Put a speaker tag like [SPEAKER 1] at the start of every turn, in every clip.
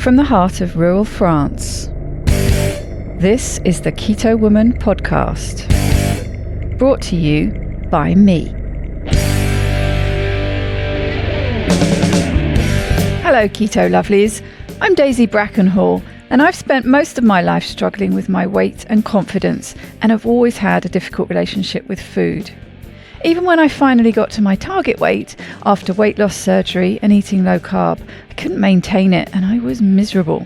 [SPEAKER 1] from the heart of rural France. This is the Keto Woman podcast, brought to you by me. Hello Keto Lovelies, I'm Daisy Brackenhall, and I've spent most of my life struggling with my weight and confidence, and have always had a difficult relationship with food. Even when I finally got to my target weight, after weight loss surgery and eating low carb, I couldn't maintain it and I was miserable.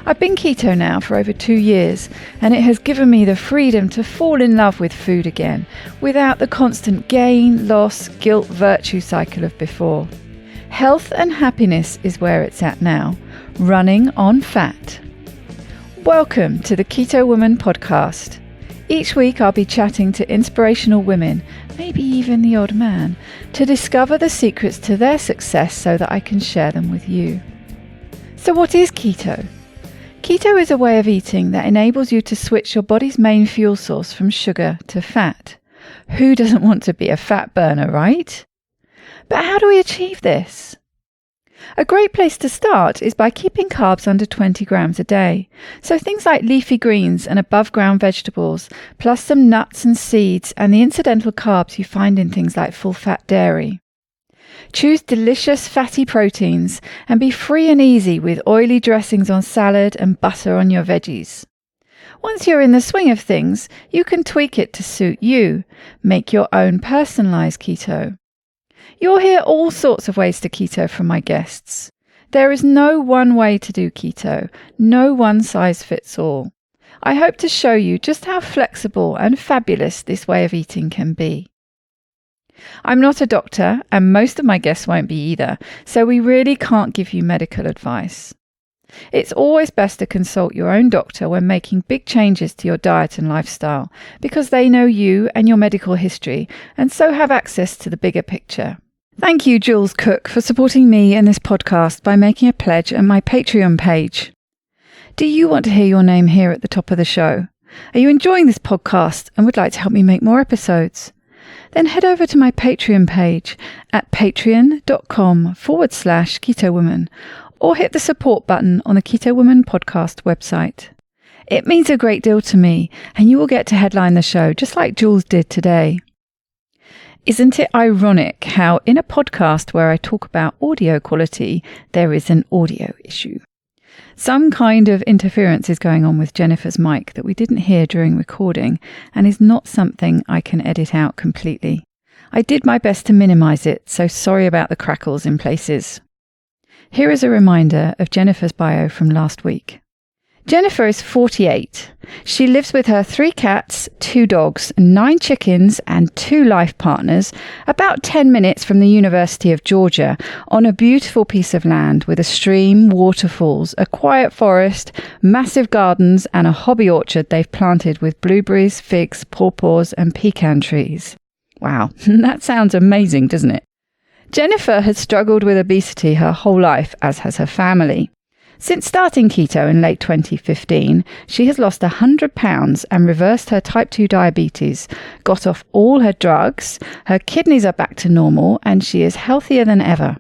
[SPEAKER 1] I've been keto now for over 2 years, and it has given me the freedom to fall in love with food again, without the constant gain, loss, guilt, virtue cycle of before. Health and happiness is where it's at now, running on fat. Welcome to the Keto Woman podcast. Each week I'll be chatting to inspirational women, maybe even the odd man, to discover the secrets to their success so that I can share them with you. So what is keto? Keto is a way of eating that enables you to switch your body's main fuel source from sugar to fat. Who doesn't want to be a fat burner, right? But how do we achieve this? A great place to start is by keeping carbs under 20 grams a day. So things like leafy greens and above ground vegetables, plus some nuts and seeds and the incidental carbs you find in things like full fat dairy. Choose delicious fatty proteins and be free and easy with oily dressings on salad and butter on your veggies. Once you're in the swing of things, you can tweak it to suit you. Make your own personalized keto. You'll hear all sorts of ways to keto from my guests. There is no one way to do keto, no one size fits all. I hope to show you just how flexible and fabulous this way of eating can be. I'm not a doctor, and most of my guests won't be either, so we really can't give you medical advice. It's always best to consult your own doctor when making big changes to your diet and lifestyle, because they know you and your medical history, and so have access to the bigger picture. Thank you, Jules Cook, for supporting me in this podcast by making a pledge at my Patreon page. Do you want to hear your name here at the top of the show? Are you enjoying this podcast and would like to help me make more episodes? Then head over to my Patreon page at patreon.com/KetoWoman or hit the support button on the Keto Woman podcast website. It means a great deal to me, and you will get to headline the show just like Jules did today. Isn't it ironic how in a podcast where I talk about audio quality, there is an audio issue? Some kind of interference is going on with Jennifer's mic that we didn't hear during recording and is not something I can edit out completely. I did my best to minimize it, so sorry about the crackles in places. Here is a reminder of Jennifer's bio from last week. Jennifer is 48. She lives with her 3 cats, 2 dogs, 9 chickens and 2 life partners about 10 minutes from the University of Georgia on a beautiful piece of land with a stream, waterfalls, a quiet forest, massive gardens and a hobby orchard they've planted with blueberries, figs, pawpaws and pecan trees. Wow, that sounds amazing, doesn't it? Jennifer has struggled with obesity her whole life, as has her family. Since starting keto in late 2015, she has lost 100 pounds and reversed her type 2 diabetes, got off all her drugs, her kidneys are back to normal, and she is healthier than ever.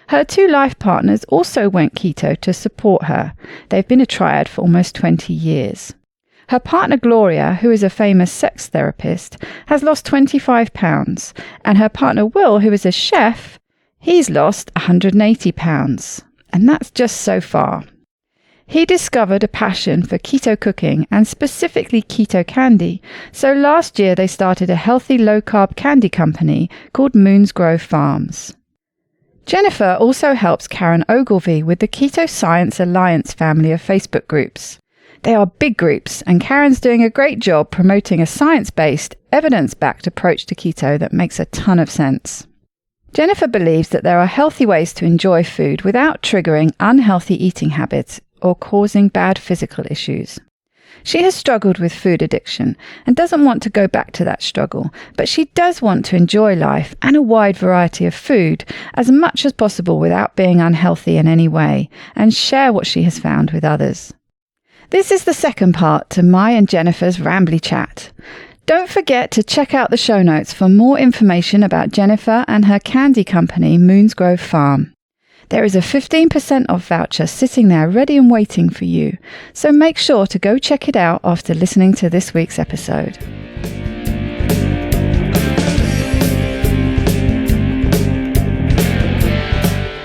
[SPEAKER 1] Her 2 life partners also went keto to support her. They've been a triad for almost 20 years. Her partner Gloria, who is a famous sex therapist, has lost 25 pounds, and her partner Will, who is a chef, he's lost 180 pounds. And that's just so far. He discovered a passion for keto cooking and specifically keto candy, so last year they started a healthy low-carb candy company called Moon's Grove Farms. Jennifer also helps Karen Ogilvie with the Keto Science Alliance family of Facebook groups. They are big groups, and Karen's doing a great job promoting a science-based, evidence-backed approach to keto that makes a ton of sense. Jennifer believes that there are healthy ways to enjoy food without triggering unhealthy eating habits or causing bad physical issues. She has struggled with food addiction and doesn't want to go back to that struggle, but she does want to enjoy life and a wide variety of food as much as possible without being unhealthy in any way, and share what she has found with others. This is the second part to my and Jennifer's rambly chat. Don't forget to check out the show notes for more information about Jennifer and her candy company, Moon's Grove Farm. There is a 15% off voucher sitting there ready and waiting for you. So make sure to go check it out after listening to this week's episode.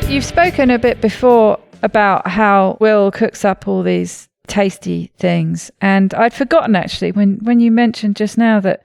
[SPEAKER 1] You've spoken a bit before about how Will cooks up all these tasty things. And I'd forgotten actually when you mentioned just now that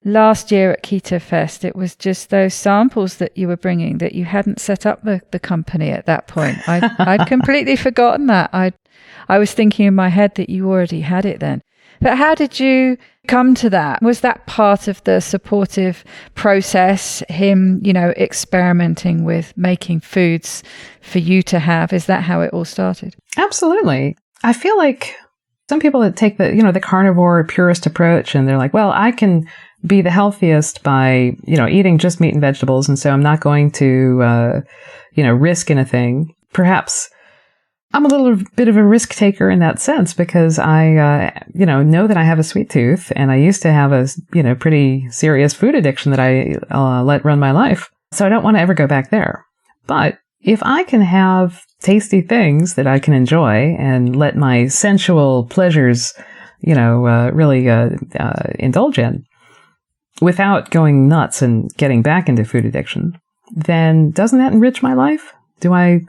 [SPEAKER 1] last year at Keto Fest, it was just those samples that you were bringing, that you hadn't set up the company at that point. I'd completely forgotten that. I was thinking in my head that you already had it then. But how did you come to that? Was that part of the supportive process, him, experimenting with making foods for you to have? Is that how it all started?
[SPEAKER 2] Absolutely. I feel like some people that take the carnivore purist approach, and they're like, well, I can be the healthiest by, eating just meat and vegetables. And so I'm not going to, risk anything. Perhaps I'm a little bit of a risk taker in that sense because I, know that I have a sweet tooth, and I used to have a, pretty serious food addiction that I let run my life. So I don't want to ever go back there. But if I can have tasty things that I can enjoy and let my sensual pleasures, really indulge in without going nuts and getting back into food addiction, then doesn't that enrich my life? Do I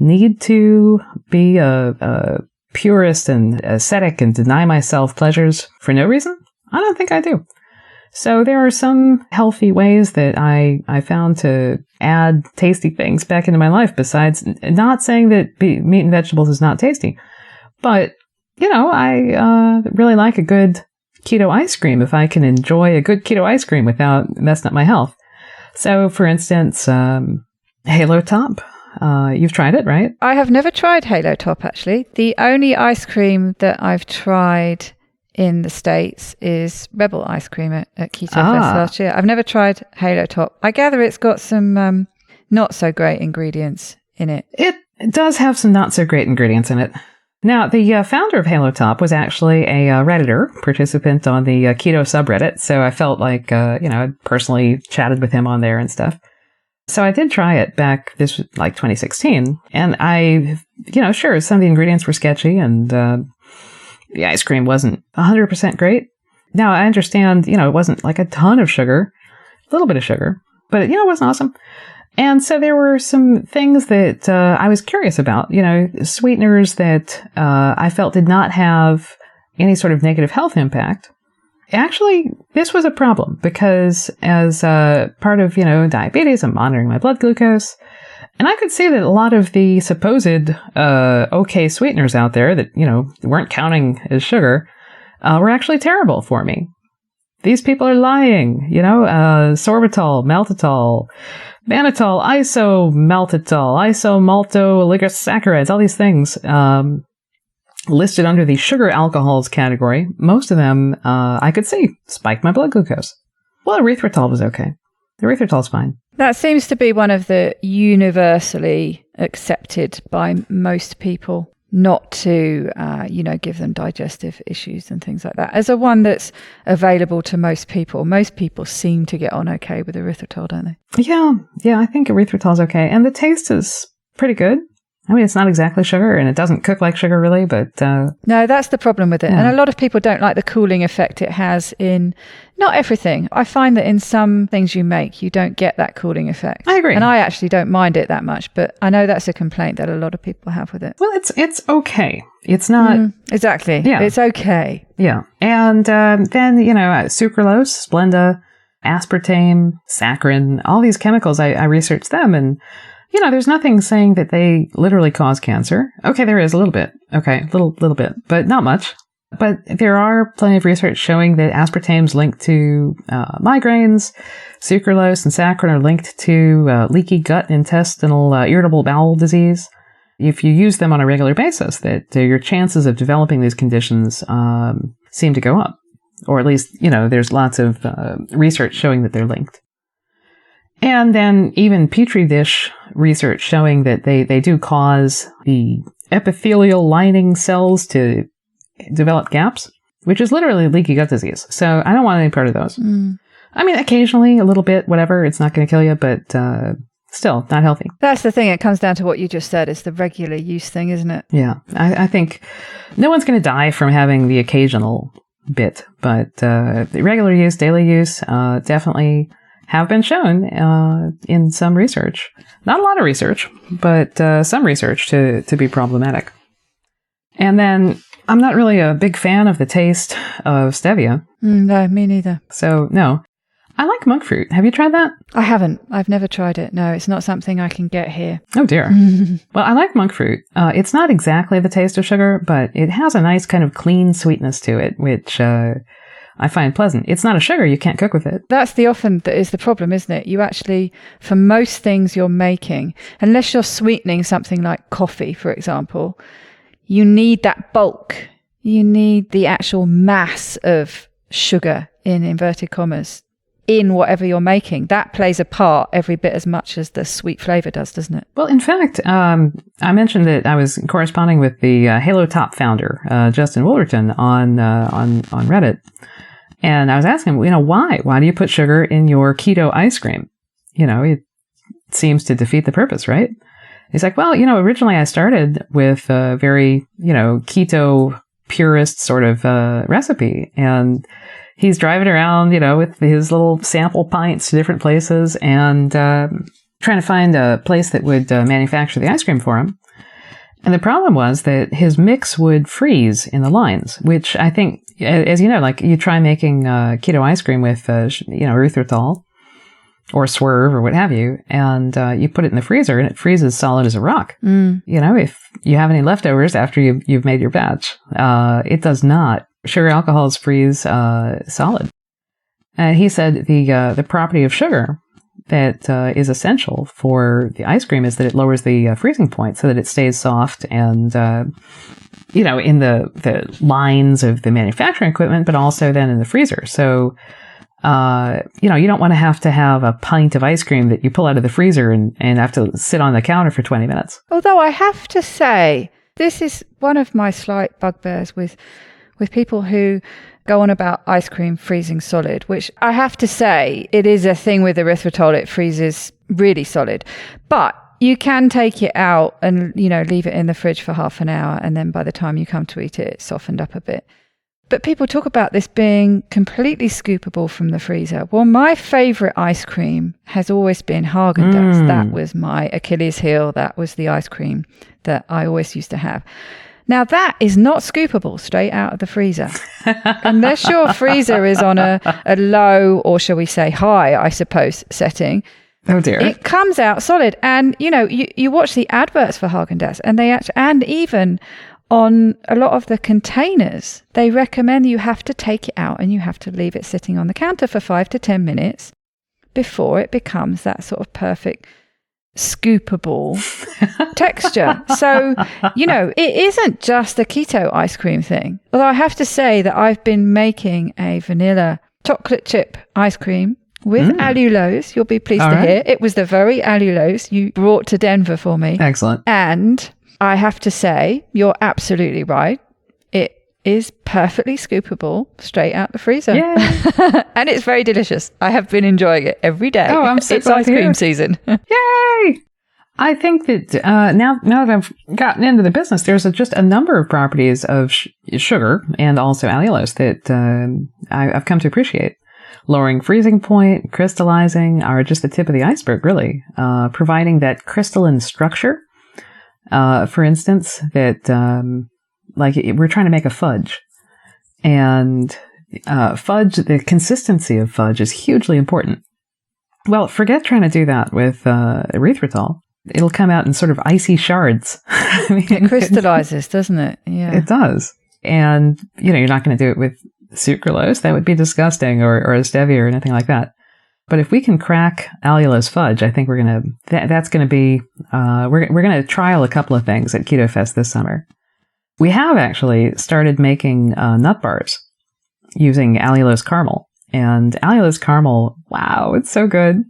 [SPEAKER 2] need to be a purist and ascetic and deny myself pleasures for no reason? I don't think I do. So there are some healthy ways that I found to add tasty things back into my life, besides not saying that meat and vegetables is not tasty. But, I really like a good keto ice cream if I can enjoy a good keto ice cream without messing up my health. So, for instance, Halo Top. You've tried it, right?
[SPEAKER 1] I have never tried Halo Top, actually. The only ice cream that I've tried in the States is Rebel ice cream at Keto Fest last year. I've never tried Halo Top. I gather it's got some not so great ingredients in it.
[SPEAKER 2] It does have some not so great ingredients in it. Now, the founder of Halo Top was actually a Redditor, participant on the keto subreddit. So I felt like, I'd personally chatted with him on there and stuff. So I did try it back, this was like 2016. And I, sure, some of the ingredients were sketchy, and the ice cream wasn't 100% great. Now, I understand, it wasn't like a ton of sugar, a little bit of sugar, but, it wasn't awesome. And so there were some things that I was curious about, sweeteners that I felt did not have any sort of negative health impact. Actually, this was a problem because as part of, diabetes, I'm monitoring my blood glucose. And I could see that a lot of the supposed okay sweeteners out there that, weren't counting as sugar were actually terrible for me. These people are lying, sorbitol, maltitol, mannitol, isomaltitol, isomaltooligosaccharides, all these things listed under the sugar alcohols category. Most of them I could see spiked my blood glucose. Well, erythritol was okay. Erythritol's fine.
[SPEAKER 1] That seems to be one of the universally accepted by most people, not to, give them digestive issues and things like that. As a one that's available to most people seem to get on okay with erythritol, don't they?
[SPEAKER 2] Yeah, I think erythritol's okay. And the taste is pretty good. I mean, it's not exactly sugar, and it doesn't cook like sugar, really, but...
[SPEAKER 1] No, that's the problem with it. Yeah. And a lot of people don't like the cooling effect it has in... Not everything. I find that in some things you make, you don't get that cooling effect.
[SPEAKER 2] I agree.
[SPEAKER 1] And I actually don't mind it that much, but I know that's a complaint that a lot of people have with it.
[SPEAKER 2] Well, it's okay. It's not...
[SPEAKER 1] exactly. Yeah. It's okay.
[SPEAKER 2] Yeah. And then, sucralose, Splenda, aspartame, saccharin, all these chemicals, I researched them, and... there's nothing saying that they literally cause cancer. Okay, there is a little bit. Okay, little bit, but not much. But there are plenty of research showing that aspartame's linked to migraines, sucralose and saccharin are linked to leaky gut, intestinal, irritable bowel disease. If you use them on a regular basis, that your chances of developing these conditions seem to go up. Or at least, there's lots of research showing that they're linked. And then even Petri dish research showing that they do cause the epithelial lining cells to develop gaps, which is literally leaky gut disease. So I don't want any part of those. I mean, occasionally a little bit, whatever, it's not going to kill you, but still not healthy.
[SPEAKER 1] That's the thing. It comes down to what you just said. It's the regular use thing, isn't it?
[SPEAKER 2] Yeah. I think no one's going to die from having the occasional bit, but the regular use, daily use, definitely have been shown in some research. Not a lot of research, but some research to be problematic. And then I'm not really a big fan of the taste of stevia.
[SPEAKER 1] No, me neither.
[SPEAKER 2] So, no. I like monk fruit. Have you tried that?
[SPEAKER 1] I haven't. I've never tried it. No, it's not something I can get here.
[SPEAKER 2] Oh, dear. Well, I like monk fruit. It's not exactly the taste of sugar, but it has a nice kind of clean sweetness to it, which I find pleasant. It's not a sugar. You can't cook with it.
[SPEAKER 1] That's that is the problem, isn't it? You actually, for most things you're making, unless you're sweetening something like coffee, for example, you need that bulk. You need the actual mass of sugar, in inverted commas, in whatever you're making. That plays a part every bit as much as the sweet flavor does, doesn't it?
[SPEAKER 2] Well, in fact, I mentioned that I was corresponding with the Halo Top founder, Justin Wolverton, on Reddit. And I was asking him, why? Why do you put sugar in your keto ice cream? It seems to defeat the purpose, right? He's like, well, originally I started with a very, keto purist sort of recipe. And he's driving around, with his little sample pints to different places and trying to find a place that would manufacture the ice cream for him. And the problem was that his mix would freeze in the lines, which I think, as you know, like you try making keto ice cream with, erythritol or swerve or what have you, and you put it in the freezer and it freezes solid as a rock. If you have any leftovers after you've made your batch, it does not. Sugar alcohols freeze solid. And he said the property of sugar that is essential for the ice cream is that it lowers the freezing point so that it stays soft and, in the lines of the manufacturing equipment, but also then in the freezer. So, you don't want to have a pint of ice cream that you pull out of the freezer and have to sit on the counter for 20 minutes.
[SPEAKER 1] Although I have to say, this is one of my slight bugbears with people who go on about ice cream freezing solid, which I have to say, it is a thing with erythritol. It freezes really solid. But you can take it out and, leave it in the fridge for half an hour. And then by the time you come to eat it, it's softened up a bit. But people talk about this being completely scoopable from the freezer. Well, my favorite ice cream has always been Haagen-Dazs. That was my Achilles heel. That was the ice cream that I always used to have. Now, that is not scoopable straight out of the freezer. Unless your freezer is on a low, or shall we say high, I suppose, setting.
[SPEAKER 2] Oh, dear.
[SPEAKER 1] It comes out solid. And, you watch the adverts for Haagen-Dazs, and even on a lot of the containers, they recommend you have to take it out and you have to leave it sitting on the counter for 5 to 10 minutes before it becomes that sort of perfect scoopable texture. So, it isn't just a keto ice cream thing. Although I have to say that I've been making a vanilla chocolate chip ice cream with allulose. You'll be pleased to hear. It was the very allulose you brought to Denver for me.
[SPEAKER 2] Excellent.
[SPEAKER 1] And I have to say, you're absolutely right. It is perfectly scoopable straight out the freezer. And it's very delicious. I have been enjoying it every day.
[SPEAKER 2] Oh, I'm so
[SPEAKER 1] It's
[SPEAKER 2] glad
[SPEAKER 1] ice
[SPEAKER 2] to hear.
[SPEAKER 1] cream season.
[SPEAKER 2] Yay! I think that now that I've gotten into the business, there's just a number of properties of sugar and also allulose that I've come to appreciate. Lowering freezing point, crystallizing are just the tip of the iceberg, really. Providing that crystalline structure. For instance, that we're trying to make a fudge, and fudge, the consistency of fudge is hugely important. Well, forget trying to do that with erythritol. It'll come out in sort of icy shards.
[SPEAKER 1] It crystallizes, doesn't it? Yeah,
[SPEAKER 2] it does. And you're not going to do it with sucralose. That would be disgusting, or a stevia or anything like that. But if we can crack allulose fudge, I think we're going to, that's going to be, we're going to trial a couple of things at Keto Fest this summer. We have actually started making nut bars using allulose caramel. And allulose caramel, wow, it's so good.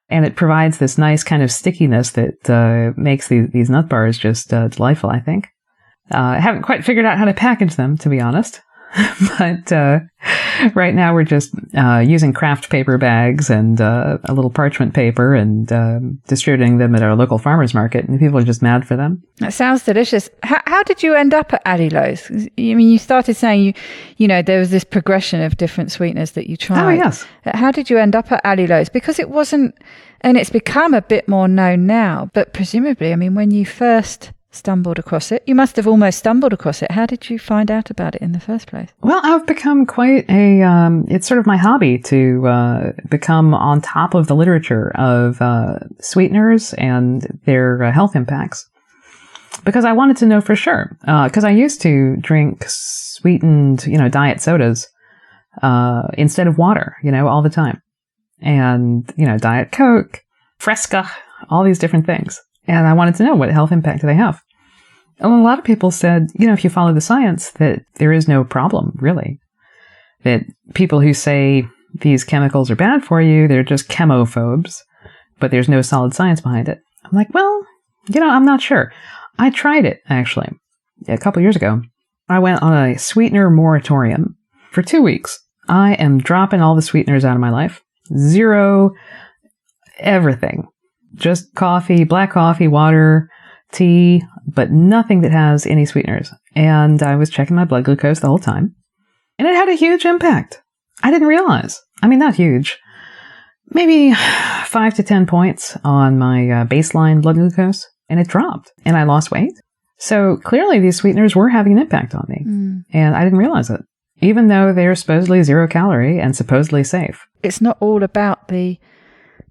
[SPEAKER 2] And it provides this nice kind of stickiness that makes these nut bars just delightful, I think. I haven't quite figured out how to package them, to be honest. But right now we're just using craft paper bags and a little parchment paper and distributing them at our local farmers market, and people are just mad for them.
[SPEAKER 1] That sounds delicious. How did you end up at allulose? I mean, you started saying there was this progression of different sweeteners that you tried.
[SPEAKER 2] Oh, yes.
[SPEAKER 1] How did you end up at allulose? Because it wasn't, and it's become a bit more known now, but presumably, I mean, when you first stumbled across it, you must have almost stumbled across it. How did you find out about it in the first place?
[SPEAKER 2] Well, I've become quite it's sort of my hobby to become on top of the literature of sweeteners and their health impacts. Because I wanted to know for sure. Because I used to drink sweetened, diet sodas instead of water, all the time. And, Diet Coke, Fresca, all these different things. And I wanted to know what health impact do they have. And a lot of people said, if you follow the science, that there is no problem, really. That people who say these chemicals are bad for you, they're just chemophobes, but there's no solid science behind it. I'm like, well, I'm not sure. I tried it, actually, a couple years ago. I went on a sweetener moratorium for 2 weeks. I am dropping all the sweeteners out of my life. Zero, everything. Just coffee, black coffee, water, tea, but nothing that has any sweeteners. And I was checking my blood glucose the whole time. And it had a huge impact. I didn't realize. I mean, not huge. Maybe 5 to 10 points on my baseline blood glucose. And it dropped. And I lost weight. So clearly these sweeteners were having an impact on me. And I didn't realize it. Even though they're supposedly 0 calorie and supposedly safe.
[SPEAKER 1] It's not all about the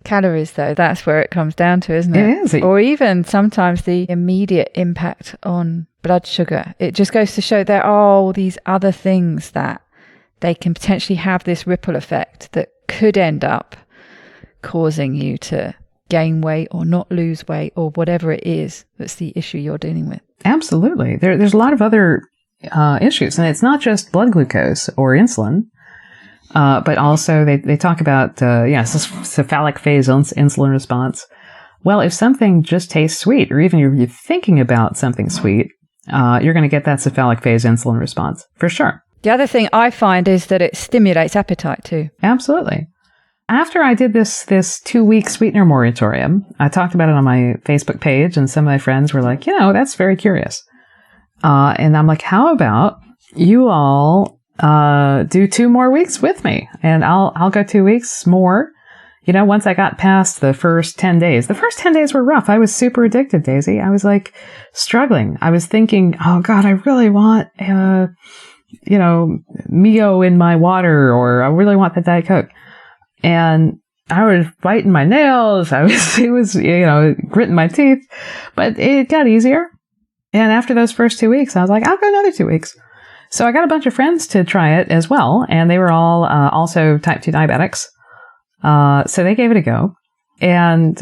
[SPEAKER 1] calories, though. That's where it comes down to, isn't it?
[SPEAKER 2] It is.
[SPEAKER 1] Or even sometimes the immediate impact on blood sugar. It just goes to show there are all these other things that they can potentially have this ripple effect that could end up causing you to gain weight or not lose weight or whatever it is that's the issue you're dealing with.
[SPEAKER 2] Absolutely. There's a lot of other issues, and it's not just blood glucose or insulin. But also they talk about, cephalic phase insulin response. Well, if something just tastes sweet, or even if you're thinking about something sweet, you're going to get that cephalic phase insulin response, for sure.
[SPEAKER 1] The other thing I find is that it stimulates appetite too.
[SPEAKER 2] Absolutely. After I did this 2-week sweetener moratorium, I talked about it on my Facebook page, and some of my friends were like, that's very curious. And I'm like, how about you all do 2 more weeks with me, and I'll go 2 weeks more. Once I got past the first 10 days, the first 10 days were rough. I was super addicted, Daisy. I was like struggling. I was thinking, oh God, I really want, Mio in my water, or I really want the Diet Coke. And I was biting my nails. It was gritting my teeth, but it got easier. And after those first 2 weeks, I was like, I'll go another 2 weeks. So I got a bunch of friends to try it as well, and they were all also type 2 diabetics. So they gave it a go, and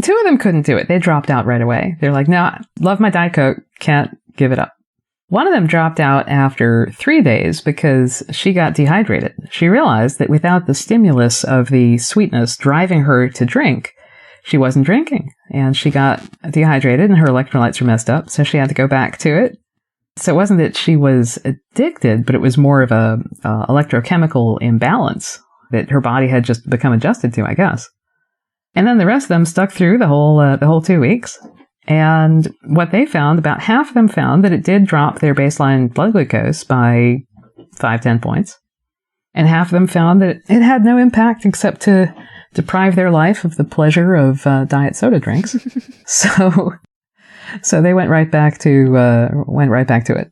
[SPEAKER 2] 2 of them couldn't do it. They dropped out right away. They're like, no, love my Diet Coke, can't give it up. One of them dropped out after 3 days because she got dehydrated. She realized that without the stimulus of the sweetness driving her to drink, she wasn't drinking, and she got dehydrated and her electrolytes were messed up, so she had to go back to it. So it wasn't that she was addicted, but it was more of a electrochemical imbalance that her body had just become adjusted to, I guess. And then the rest of them stuck through the whole 2 weeks. And what they found, about half of them found that it did drop their baseline blood glucose by 5-10 points. And half of them found that it had no impact except to deprive their life of the pleasure of diet soda drinks. So they went right back to it.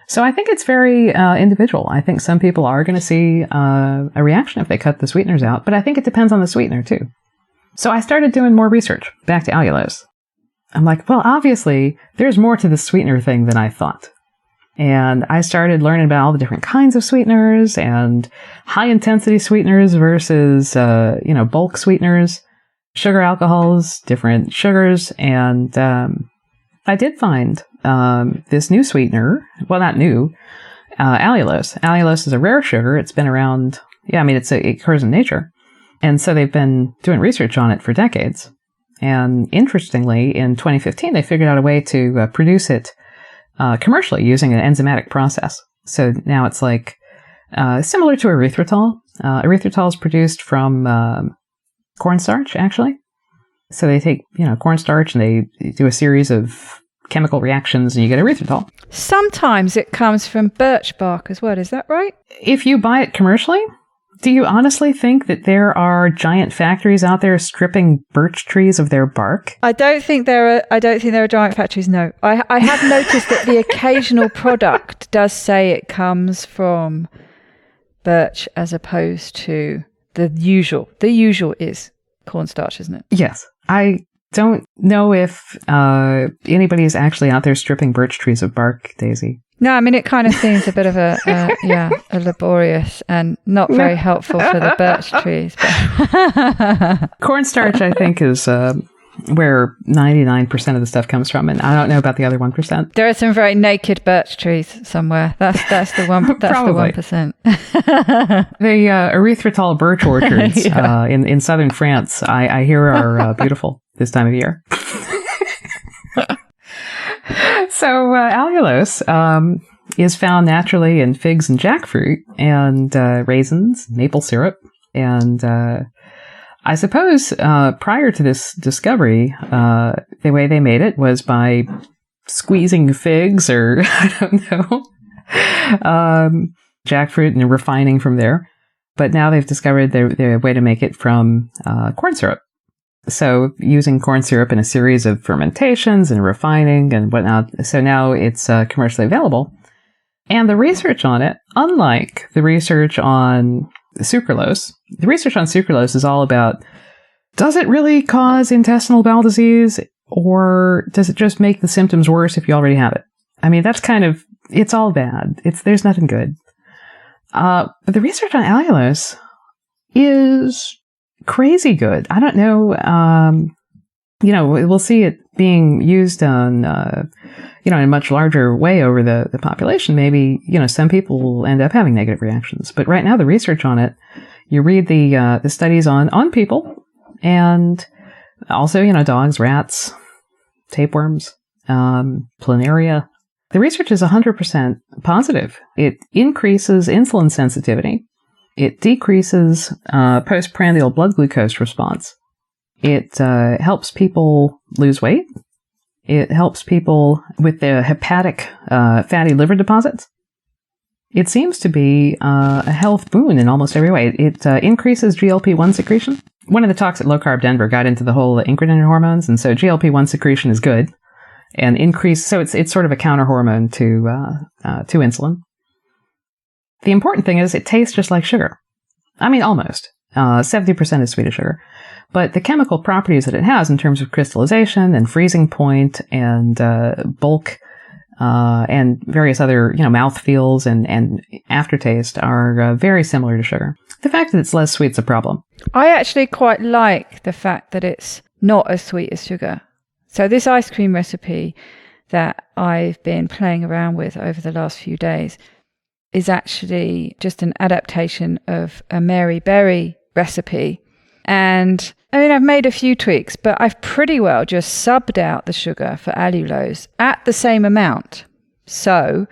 [SPEAKER 2] So I think it's very individual. I think some people are going to see a reaction if they cut the sweeteners out, but I think it depends on the sweetener too. So I started doing more research back to allulose. I'm like, well, obviously there's more to the sweetener thing than I thought. And I started learning about all the different kinds of sweeteners and high intensity sweeteners versus bulk sweeteners, sugar alcohols, different sugars, and I did find this new sweetener. Well, not new. Allulose. Allulose is a rare sugar. It's been around. It occurs in nature, and so they've been doing research on it for decades. And interestingly, in 2015, they figured out a way to produce it commercially using an enzymatic process. So now it's like similar to erythritol. Erythritol is produced from cornstarch, actually. So they take, cornstarch and they do a series of chemical reactions and you get erythritol.
[SPEAKER 1] Sometimes it comes from birch bark as well. Is that right?
[SPEAKER 2] If you buy it commercially, do you honestly think that there are giant factories out there stripping birch trees of their bark?
[SPEAKER 1] I don't think there are giant factories. No, I have noticed that the occasional product does say it comes from birch as opposed to the usual. The usual is cornstarch, isn't it?
[SPEAKER 2] Yes. I don't know if anybody is actually out there stripping birch trees of bark, Daisy.
[SPEAKER 1] No, I mean, it kind of seems a bit of a laborious and not very helpful for the birch trees. But
[SPEAKER 2] cornstarch, I think, is where 99% of the stuff comes from, and I don't know about the other 1%.
[SPEAKER 1] There are some very naked birch trees somewhere. That's the one. That's
[SPEAKER 2] Probably.
[SPEAKER 1] the 1%.
[SPEAKER 2] The erythritol birch orchards in southern France, I hear, are beautiful this time of year. So allulose is found naturally in figs and jackfruit and raisins, maple syrup, and I suppose prior to this discovery, the way they made it was by squeezing figs or, I don't know, jackfruit and refining from there. But now they've discovered the way to make it from corn syrup. So using corn syrup in a series of fermentations and refining and whatnot. So now it's commercially available. And the research on it, unlike the research on sucralose, the research on sucralose is all about, does it really cause intestinal bowel disease, or does it just make the symptoms worse if you already have it? I mean, that's kind of, it's all bad. There's nothing good. But the research on allulose is crazy good. I don't know, we'll see it being used on, in a much larger way over the population. Maybe, some people will end up having negative reactions. But right now, the research on it, you read the studies on people and also, dogs, rats, tapeworms, planaria. The research is 100% positive. It increases insulin sensitivity. It decreases postprandial blood glucose response. It helps people lose weight. It helps people with the hepatic fatty liver deposits. It seems to be a health boon in almost every way. It increases GLP-1 secretion. One of the talks at Low Carb Denver got into the whole incretin hormones, and so GLP-1 secretion is good. And so it's sort of a counter hormone to insulin. The important thing is it tastes just like sugar. I mean, almost. 70% is sweet sugar. But the chemical properties that it has in terms of crystallization and freezing point and bulk and various other, mouthfeels and aftertaste are very similar to sugar. The fact that it's less sweet is a problem.
[SPEAKER 1] I actually quite like the fact that it's not as sweet as sugar. So this ice cream recipe that I've been playing around with over the last few days is actually just an adaptation of a Mary Berry recipe. And I mean, I've made a few tweaks, but I've pretty well just subbed out the sugar for allulose at the same amount. So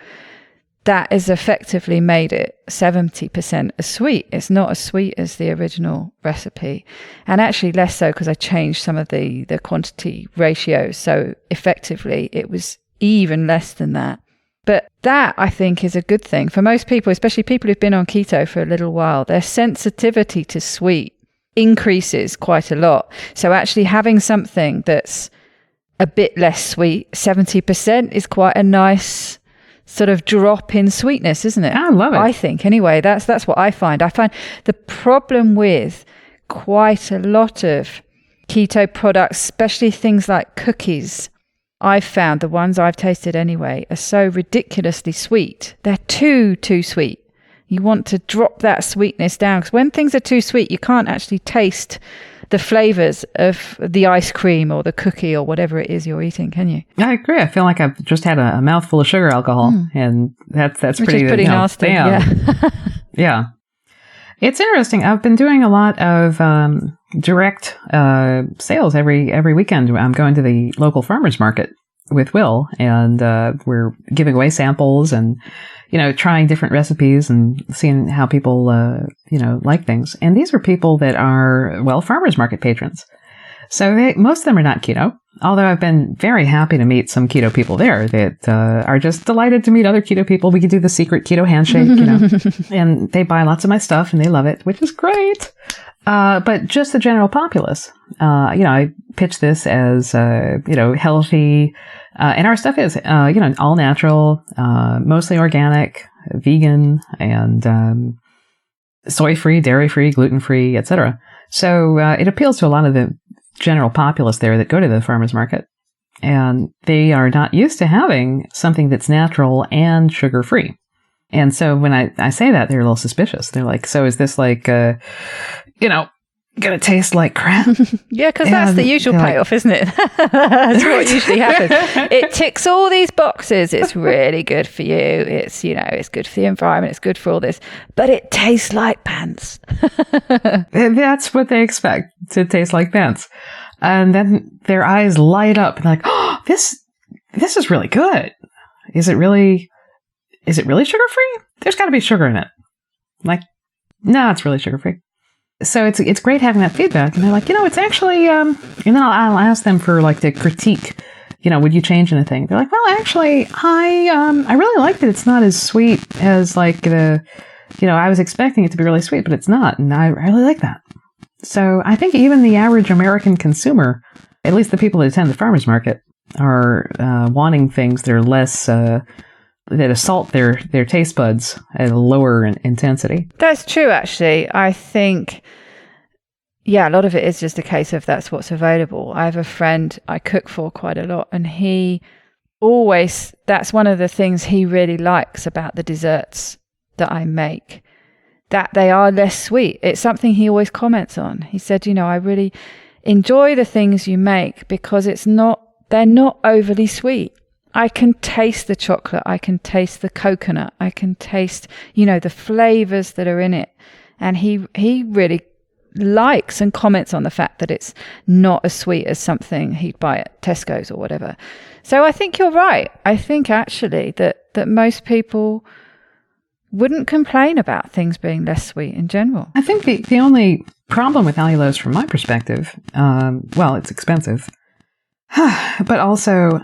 [SPEAKER 1] that has effectively made it 70% as sweet. It's not as sweet as the original recipe, and actually less so because I changed some of the quantity ratios. So effectively, it was even less than that. But that, I think, is a good thing for most people, especially people who've been on keto for a little while. Their sensitivity to sweet increases quite a lot. So actually having something that's a bit less sweet, 70%, is quite a nice sort of drop in sweetness, isn't it?
[SPEAKER 2] I love it.
[SPEAKER 1] I think, anyway, that's what I find. I find the problem with quite a lot of keto products, especially things like cookies, I've found the ones I've tasted anyway are so ridiculously sweet. They're too sweet. You want to drop that sweetness down, because when things are too sweet, you can't actually taste the flavors of the ice cream or the cookie or whatever it is you're eating, can you?
[SPEAKER 2] I agree. I feel like I've just had a mouthful of sugar alcohol, and that's
[SPEAKER 1] Which
[SPEAKER 2] pretty,
[SPEAKER 1] is pretty nasty.
[SPEAKER 2] Damn.
[SPEAKER 1] Yeah.
[SPEAKER 2] Yeah. It's interesting. I've been doing a lot of direct sales every weekend. I'm going to the local farmers market with Will, and we're giving away samples and, trying different recipes and seeing how people, like things. And these are people that are, farmers market patrons. So most of them are not keto, although I've been very happy to meet some keto people there that are just delighted to meet other keto people. We could do the secret keto handshake, and they buy lots of my stuff and they love it, which is great. But just the general populace, I pitch this as, healthy, and our stuff is, all natural, mostly organic, vegan, and soy-free, dairy-free, gluten-free, etc. So it appeals to a lot of the general populace there that go to the farmers market, and they are not used to having something that's natural and sugar-free. And so when I say that, they're a little suspicious. They're like, so is this like, going to taste like crap?
[SPEAKER 1] Yeah, because that's the usual payoff, isn't it? That's what usually happens. It ticks all these boxes. It's really good for you. It's, it's good for the environment. It's good for all this. But it tastes like pants.
[SPEAKER 2] That's what they expect, to taste like pants. And then their eyes light up and like, oh, this is really good. Is it really sugar-free? There's got to be sugar in it. I'm like, no, it's really sugar-free. So it's great having that feedback. And they're like, it's actually, and then I'll ask them for like the critique, would you change anything? They're like, well, actually, I really like that it's not as sweet as like I was expecting it to be really sweet, but it's not. And I really like that. So I think even the average American consumer, at least the people that attend the farmers market, are wanting things that are less, that assault their taste buds at a lower intensity.
[SPEAKER 1] That's true, actually. I think, a lot of it is just a case of that's what's available. I have a friend I cook for quite a lot, and that's one of the things he really likes about the desserts that I make, that they are less sweet. It's something he always comments on. He said, I really enjoy the things you make because they're not overly sweet. I can taste the chocolate. I can taste the coconut. I can taste, the flavors that are in it. And he really likes and comments on the fact that it's not as sweet as something he'd buy at Tesco's or whatever. So I think you're right. I think actually that most people wouldn't complain about things being less sweet in general.
[SPEAKER 2] I think the only problem with allulose from my perspective, it's expensive. But also,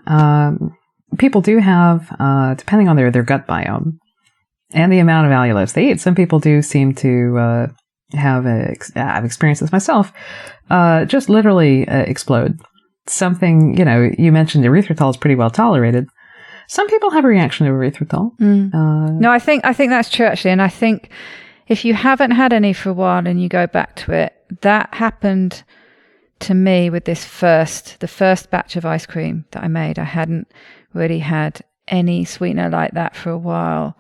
[SPEAKER 2] people do have, depending on their gut biome and the amount of allulose they eat, some people do seem to I've experienced this myself, just literally explode. Something, you mentioned erythritol is pretty well tolerated. Some people have a reaction to erythritol.
[SPEAKER 1] No, I think that's true, actually. And I think if you haven't had any for a while and you go back to it, that happened to me with the first batch of ice cream that I made. I hadn't really had any sweetener like that for a while.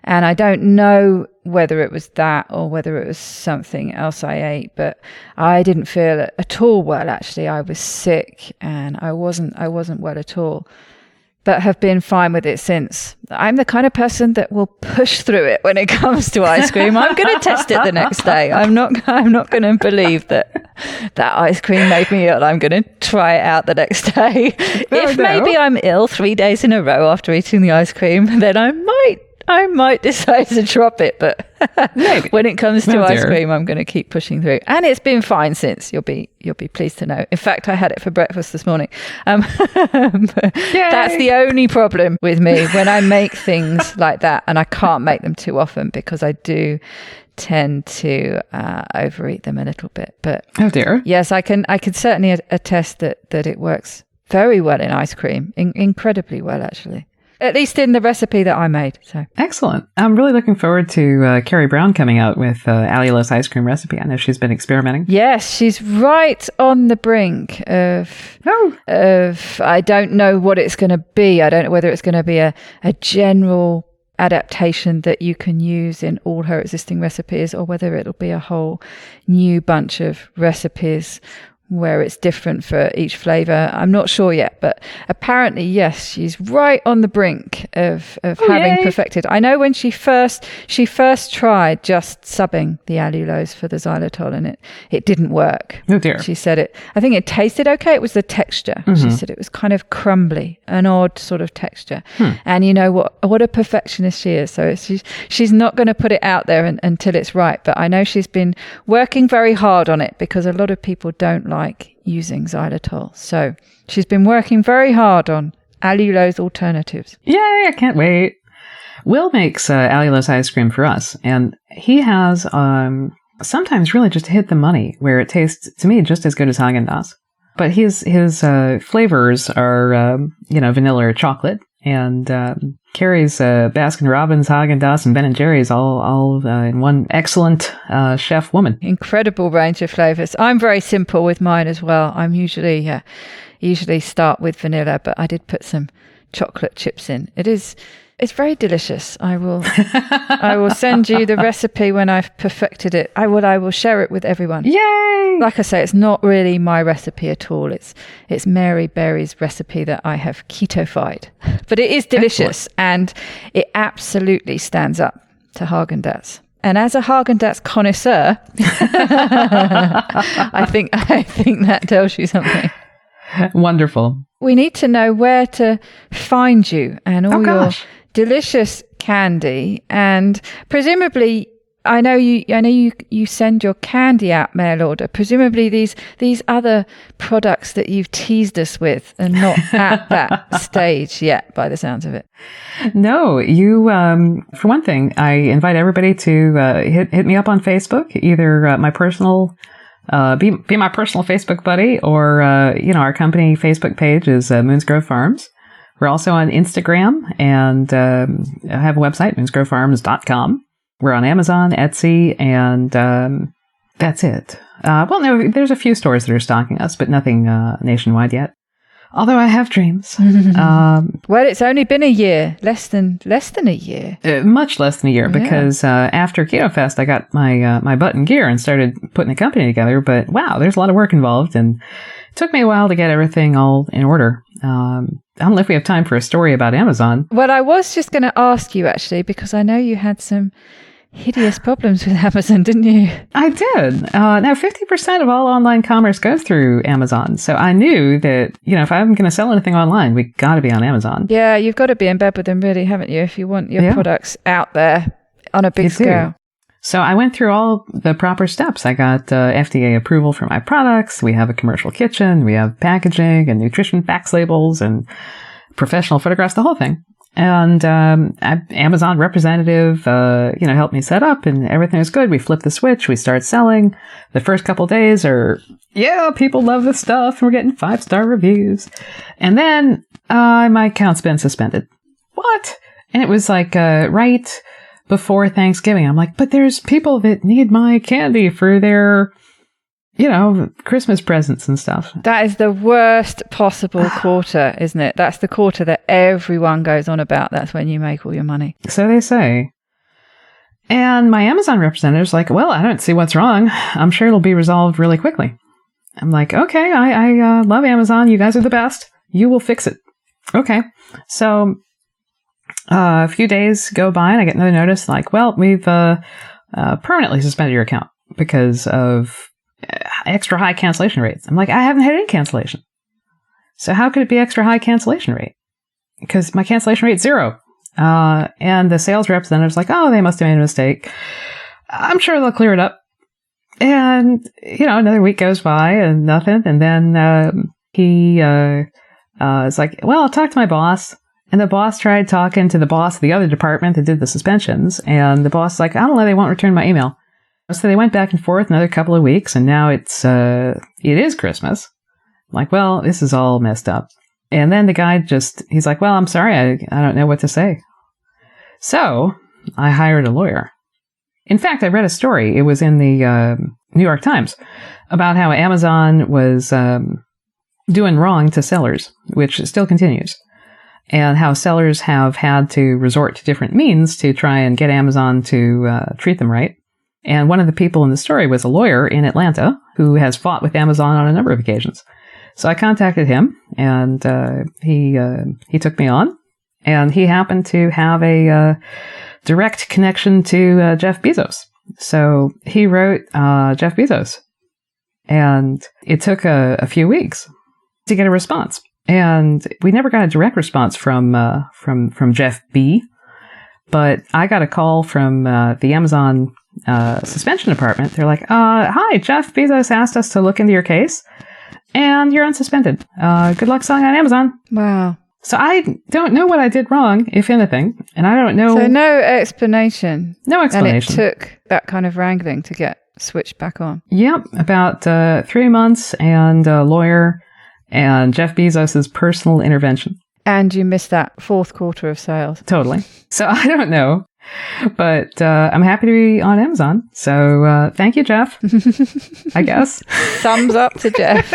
[SPEAKER 1] And I don't know whether it was that or whether it was something else I ate, but I didn't feel it at all well, actually. I was sick and I wasn't well at all, but have been fine with it since. I'm the kind of person that will push through it when it comes to ice cream. I'm going to test it the next day. I'm not going to believe that ice cream made me ill. I'm going to try it out the next day. Maybe I'm ill 3 days in a row after eating the ice cream, then I might decide to drop it, but when it comes to ice cream, I'm going to keep pushing through. And it's been fine since. You'll be pleased to know. In fact, I had it for breakfast this morning. That's the only problem with me when I make things like that, and I can't make them too often because I do tend to overeat them a little bit. But
[SPEAKER 2] oh dear,
[SPEAKER 1] yes, I can certainly attest that it works very well in ice cream, incredibly well actually. At least in the recipe that I made. So
[SPEAKER 2] excellent. I'm really looking forward to Carrie Brown coming out with allulose ice cream recipe. I know she's been experimenting.
[SPEAKER 1] Yes, she's right on the brink of I don't know what it's going to be. I don't know whether it's going to be a general adaptation that you can use in all her existing recipes, or whether it'll be a whole new bunch of recipes where it's different for each flavor. I'm not sure yet, but apparently, yes, she's right on the brink of having perfected. I know when she first tried just subbing the allulose for the xylitol, and it didn't work.
[SPEAKER 2] Oh dear.
[SPEAKER 1] She said I think it tasted okay. It was the texture. She said it was kind of crumbly, an odd sort of texture. And you know what a perfectionist she is. So she's not going to put it out there until it's right. But I know she's been working very hard on it, because a lot of people don't like using xylitol. So she's been working very hard on allulose alternatives.
[SPEAKER 2] Yay, I can't wait. Will makes allulose ice cream for us, and he has sometimes really just hit the money where it tastes, to me, just as good as Haagen-Dazs. But his flavors are, vanilla or chocolate, and Carrie's Baskin-Robbins, Haagen-Dazs, and Ben & Jerry's all in one excellent chef woman. Incredible
[SPEAKER 1] range of flavors. I'm very simple with mine as well. I'm usually start with vanilla, but I did put some chocolate chips in. It's very delicious. I will send you the recipe when I've perfected it. I will share it with everyone.
[SPEAKER 2] Yay!
[SPEAKER 1] Like I say, it's not really my recipe at all. It's Mary Berry's recipe that I have ketofied. But it is delicious. Excellent. And it absolutely stands up to Haagen-Dazs. And as a Haagen-Dazs connoisseur, I think that tells you something.
[SPEAKER 2] Wonderful.
[SPEAKER 1] We need to know where to find you and all your delicious candy, and presumably, I know you send your candy out mail order. Presumably, these other products that you've teased us with are not at that stage yet, by the sounds of it.
[SPEAKER 2] No, you. For one thing, I invite everybody to hit me up on Facebook, either my personal. Be my personal Facebook buddy, or our company Facebook page is Moonsgrove Farms. We're also on Instagram, and I have a website, moonsgrovefarms.com. We're on Amazon, Etsy, and that's it. No, there's a few stores that are stocking us, but nothing nationwide yet. Although I have dreams.
[SPEAKER 1] Well, it's only been a year, less than a year.
[SPEAKER 2] Much less than a year, because after Keto Fest, I got my butt in gear and started putting the company together. But wow, there's a lot of work involved, and it took me a while to get everything all in order. I don't know if we have time for a story about Amazon.
[SPEAKER 1] Well, I was just going to ask you, actually, because I know you had some hideous problems with Amazon, didn't you?
[SPEAKER 2] I did. Now, 50% of all online commerce goes through Amazon. So I knew that, if I'm going to sell anything online, we got to be on Amazon.
[SPEAKER 1] Yeah, you've got to be in bed with them, really, haven't you, if you want your products out there on a big scale.
[SPEAKER 2] So I went through all the proper steps. I got FDA approval for my products. We have a commercial kitchen. We have packaging and nutrition facts labels and professional photographs, the whole thing. And Amazon representative, helped me set up, and everything was good. We flipped the switch. We start selling. The first couple of days are, people love this stuff. We're getting 5-star reviews. And then my account's been suspended. What? And it was like right before Thanksgiving. I'm like, but there's people that need my candy for their, Christmas presents and stuff.
[SPEAKER 1] That is the worst possible quarter, isn't it? That's the quarter that everyone goes on about. That's when you make all your money.
[SPEAKER 2] So they say. And my Amazon representative's like, well, I don't see what's wrong. I'm sure it'll be resolved really quickly. I'm like, okay, I love Amazon. You guys are the best. You will fix it. Okay. So a few days go by and I get another notice like, well, we've permanently suspended your account because of extra high cancellation rates. I'm like, I haven't had any cancellation. So how could it be extra high cancellation rate? Because my cancellation rate's 0. And the sales representative's like, oh, they must have made a mistake. I'm sure they'll clear it up. And, another week goes by and nothing. And then he is like, well, I'll talk to my boss. And the boss tried talking to the boss of the other department that did the suspensions. And the boss is like, I don't know, they won't return my email. So they went back and forth another couple of weeks. And now it is Christmas. I'm like, well, this is all messed up. And then the guy he's like, well, I'm sorry. I don't know what to say. So I hired a lawyer. In fact, I read a story. It was in the New York Times about how Amazon was doing wrong to sellers, which still continues, and how sellers have had to resort to different means to try and get Amazon to treat them right. And one of the people in the story was a lawyer in Atlanta who has fought with Amazon on a number of occasions. So I contacted him, and he took me on. And he happened to have a direct connection to Jeff Bezos. So he wrote Jeff Bezos. And it took a few weeks to get a response. And we never got a direct response from Jeff B. But I got a call from the Amazon suspension department. They're like, hi, Jeff Bezos asked us to look into your case, and you're unsuspended. Good luck selling on Amazon.
[SPEAKER 1] Wow.
[SPEAKER 2] So I don't know what I did wrong, if anything, and I don't know.
[SPEAKER 1] So no explanation.
[SPEAKER 2] No explanation.
[SPEAKER 1] And it took that kind of wrangling to get switched back on.
[SPEAKER 2] Yep, about 3 months and a lawyer and Jeff Bezos' personal intervention.
[SPEAKER 1] And you missed that fourth quarter of sales.
[SPEAKER 2] Totally. So I don't know. But I'm happy to be on Amazon. So thank you, Jeff, I guess.
[SPEAKER 1] Thumbs up to Jeff.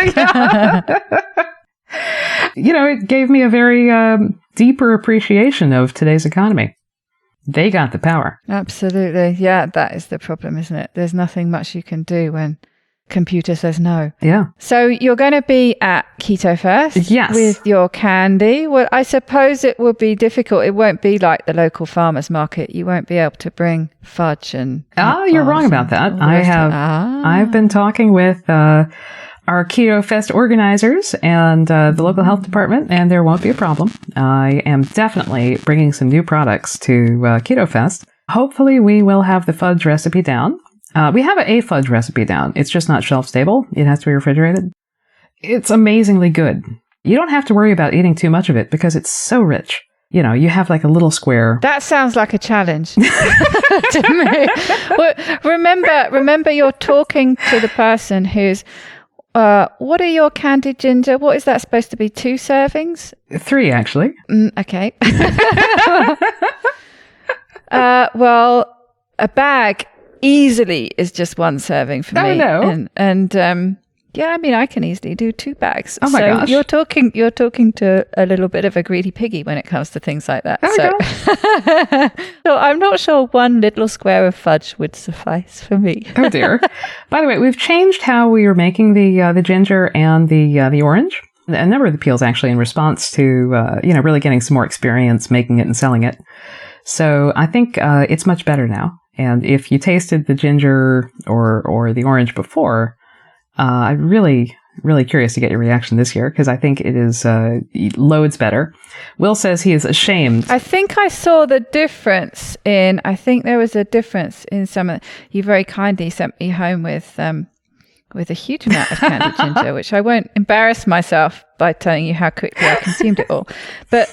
[SPEAKER 2] It gave me a very deeper appreciation of today's economy. They got the power.
[SPEAKER 1] Absolutely. Yeah, that is the problem, isn't it? There's nothing much you can do when computer says no.
[SPEAKER 2] Yeah.
[SPEAKER 1] So you're going to be at Keto Fest with your candy. Well, I suppose it will be difficult. It won't be like the local farmers market. You won't be able to bring fudge and...
[SPEAKER 2] Oh, you're wrong about that. I've been talking with our Keto Fest organizers and the local health department, and there won't be a problem. I am definitely bringing some new products to Keto Fest. Hopefully we will have the fudge recipe down. We have a fudge recipe down. It's just not shelf stable. It has to be refrigerated. It's amazingly good. You don't have to worry about eating too much of it because it's so rich. You have like a little square.
[SPEAKER 1] That sounds like a challenge to me. Well, remember you're talking to the person who's, what are your candied ginger? What is that supposed to be? 2 servings?
[SPEAKER 2] 3, actually.
[SPEAKER 1] Okay. Well, a bag easily is just 1 serving for me.
[SPEAKER 2] Oh, no.
[SPEAKER 1] And yeah, I mean, I can easily do 2 bags.
[SPEAKER 2] Oh my gosh.
[SPEAKER 1] You're talking to a little bit of a greedy piggy when it comes to things like that. So I'm not sure 1 little square of fudge would suffice for me.
[SPEAKER 2] Oh dear. By the way, we've changed how we are making the ginger and the orange. A number of the peels actually in response to really getting some more experience making it and selling it. So I think it's much better now. And if you tasted the ginger or the orange before, I'm really, really curious to get your reaction this year because I think it is loads better. Will says he is ashamed.
[SPEAKER 1] I think I saw the difference I think there was a difference in some of you very kindly sent me home with a huge amount of candied ginger, which I won't embarrass myself by telling you how quickly I consumed it all. But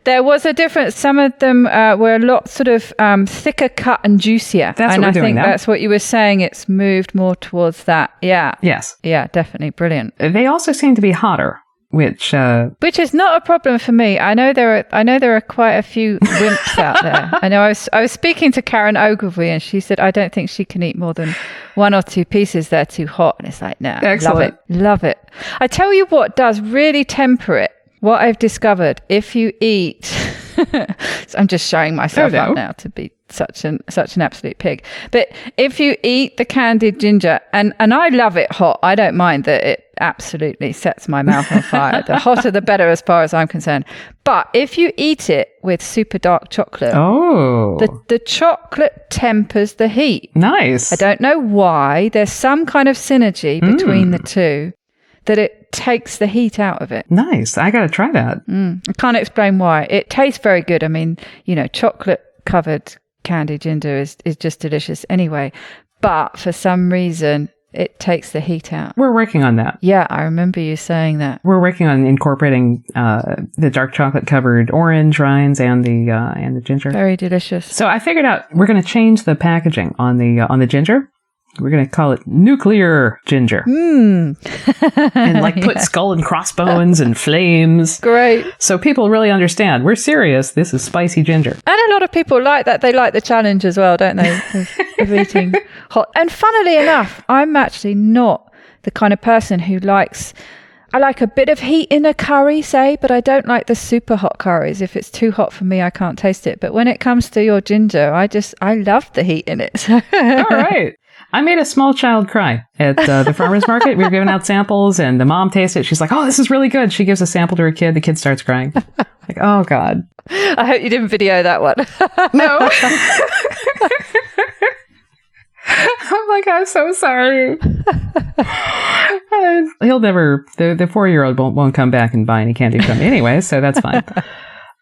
[SPEAKER 1] there was a difference. Some of them were a lot sort of thicker cut and juicier.
[SPEAKER 2] That's
[SPEAKER 1] and
[SPEAKER 2] what we're
[SPEAKER 1] I
[SPEAKER 2] doing
[SPEAKER 1] think
[SPEAKER 2] now.
[SPEAKER 1] that's what you were saying. It's moved more towards that. Yeah.
[SPEAKER 2] Yes.
[SPEAKER 1] Yeah, definitely. Brilliant.
[SPEAKER 2] They also seem to be hotter, which
[SPEAKER 1] is not a problem for me. I know there are quite a few wimps out there. I know I was speaking to Karen Ogilvie and she said I don't think she can eat more than 1 or 2 pieces. They're too hot. And it's like, no, love it. I tell you what does really temper it. What I've discovered, if you eat, so I'm just showing myself up now to be such an absolute pig. But if you eat the candied ginger, and I love it hot, I don't mind that it absolutely sets my mouth on fire. The hotter the better as far as I'm concerned. But if you eat it with super dark chocolate, the chocolate tempers the heat.
[SPEAKER 2] Nice.
[SPEAKER 1] I don't know why. There's some kind of synergy between the two that it takes the heat out of it.
[SPEAKER 2] Nice. I got to try that.
[SPEAKER 1] I can't explain why. It tastes very good. I mean, chocolate covered candied ginger is just delicious anyway. But for some reason, it takes the heat out.
[SPEAKER 2] We're working on that.
[SPEAKER 1] Yeah, I remember you saying that.
[SPEAKER 2] We're working on incorporating the dark chocolate covered orange rinds and the ginger.
[SPEAKER 1] Very delicious.
[SPEAKER 2] So I figured out we're going to change the packaging on the ginger. We're going to call it nuclear ginger.
[SPEAKER 1] And
[SPEAKER 2] put skull and crossbones and flames.
[SPEAKER 1] Great.
[SPEAKER 2] So people really understand. We're serious. This is spicy ginger.
[SPEAKER 1] And a lot of people like that. They like the challenge as well, don't they? of eating hot. And funnily enough, I'm actually not the kind of person who likes I like a bit of heat in a curry, say, but I don't like the super hot curries. If it's too hot for me, I can't taste it. But when it comes to your ginger, I love the heat in it.
[SPEAKER 2] All right. I made a small child cry at the farmer's market. We were giving out samples, and the mom tasted it. She's like, oh, this is really good. She gives a sample to her kid. The kid starts crying. Like, oh, God.
[SPEAKER 1] I hope you didn't video that one.
[SPEAKER 2] No. I'm like, I'm so sorry. And he'll never, the 4-year-old won't come back and buy any candy from me anyway, so that's fine.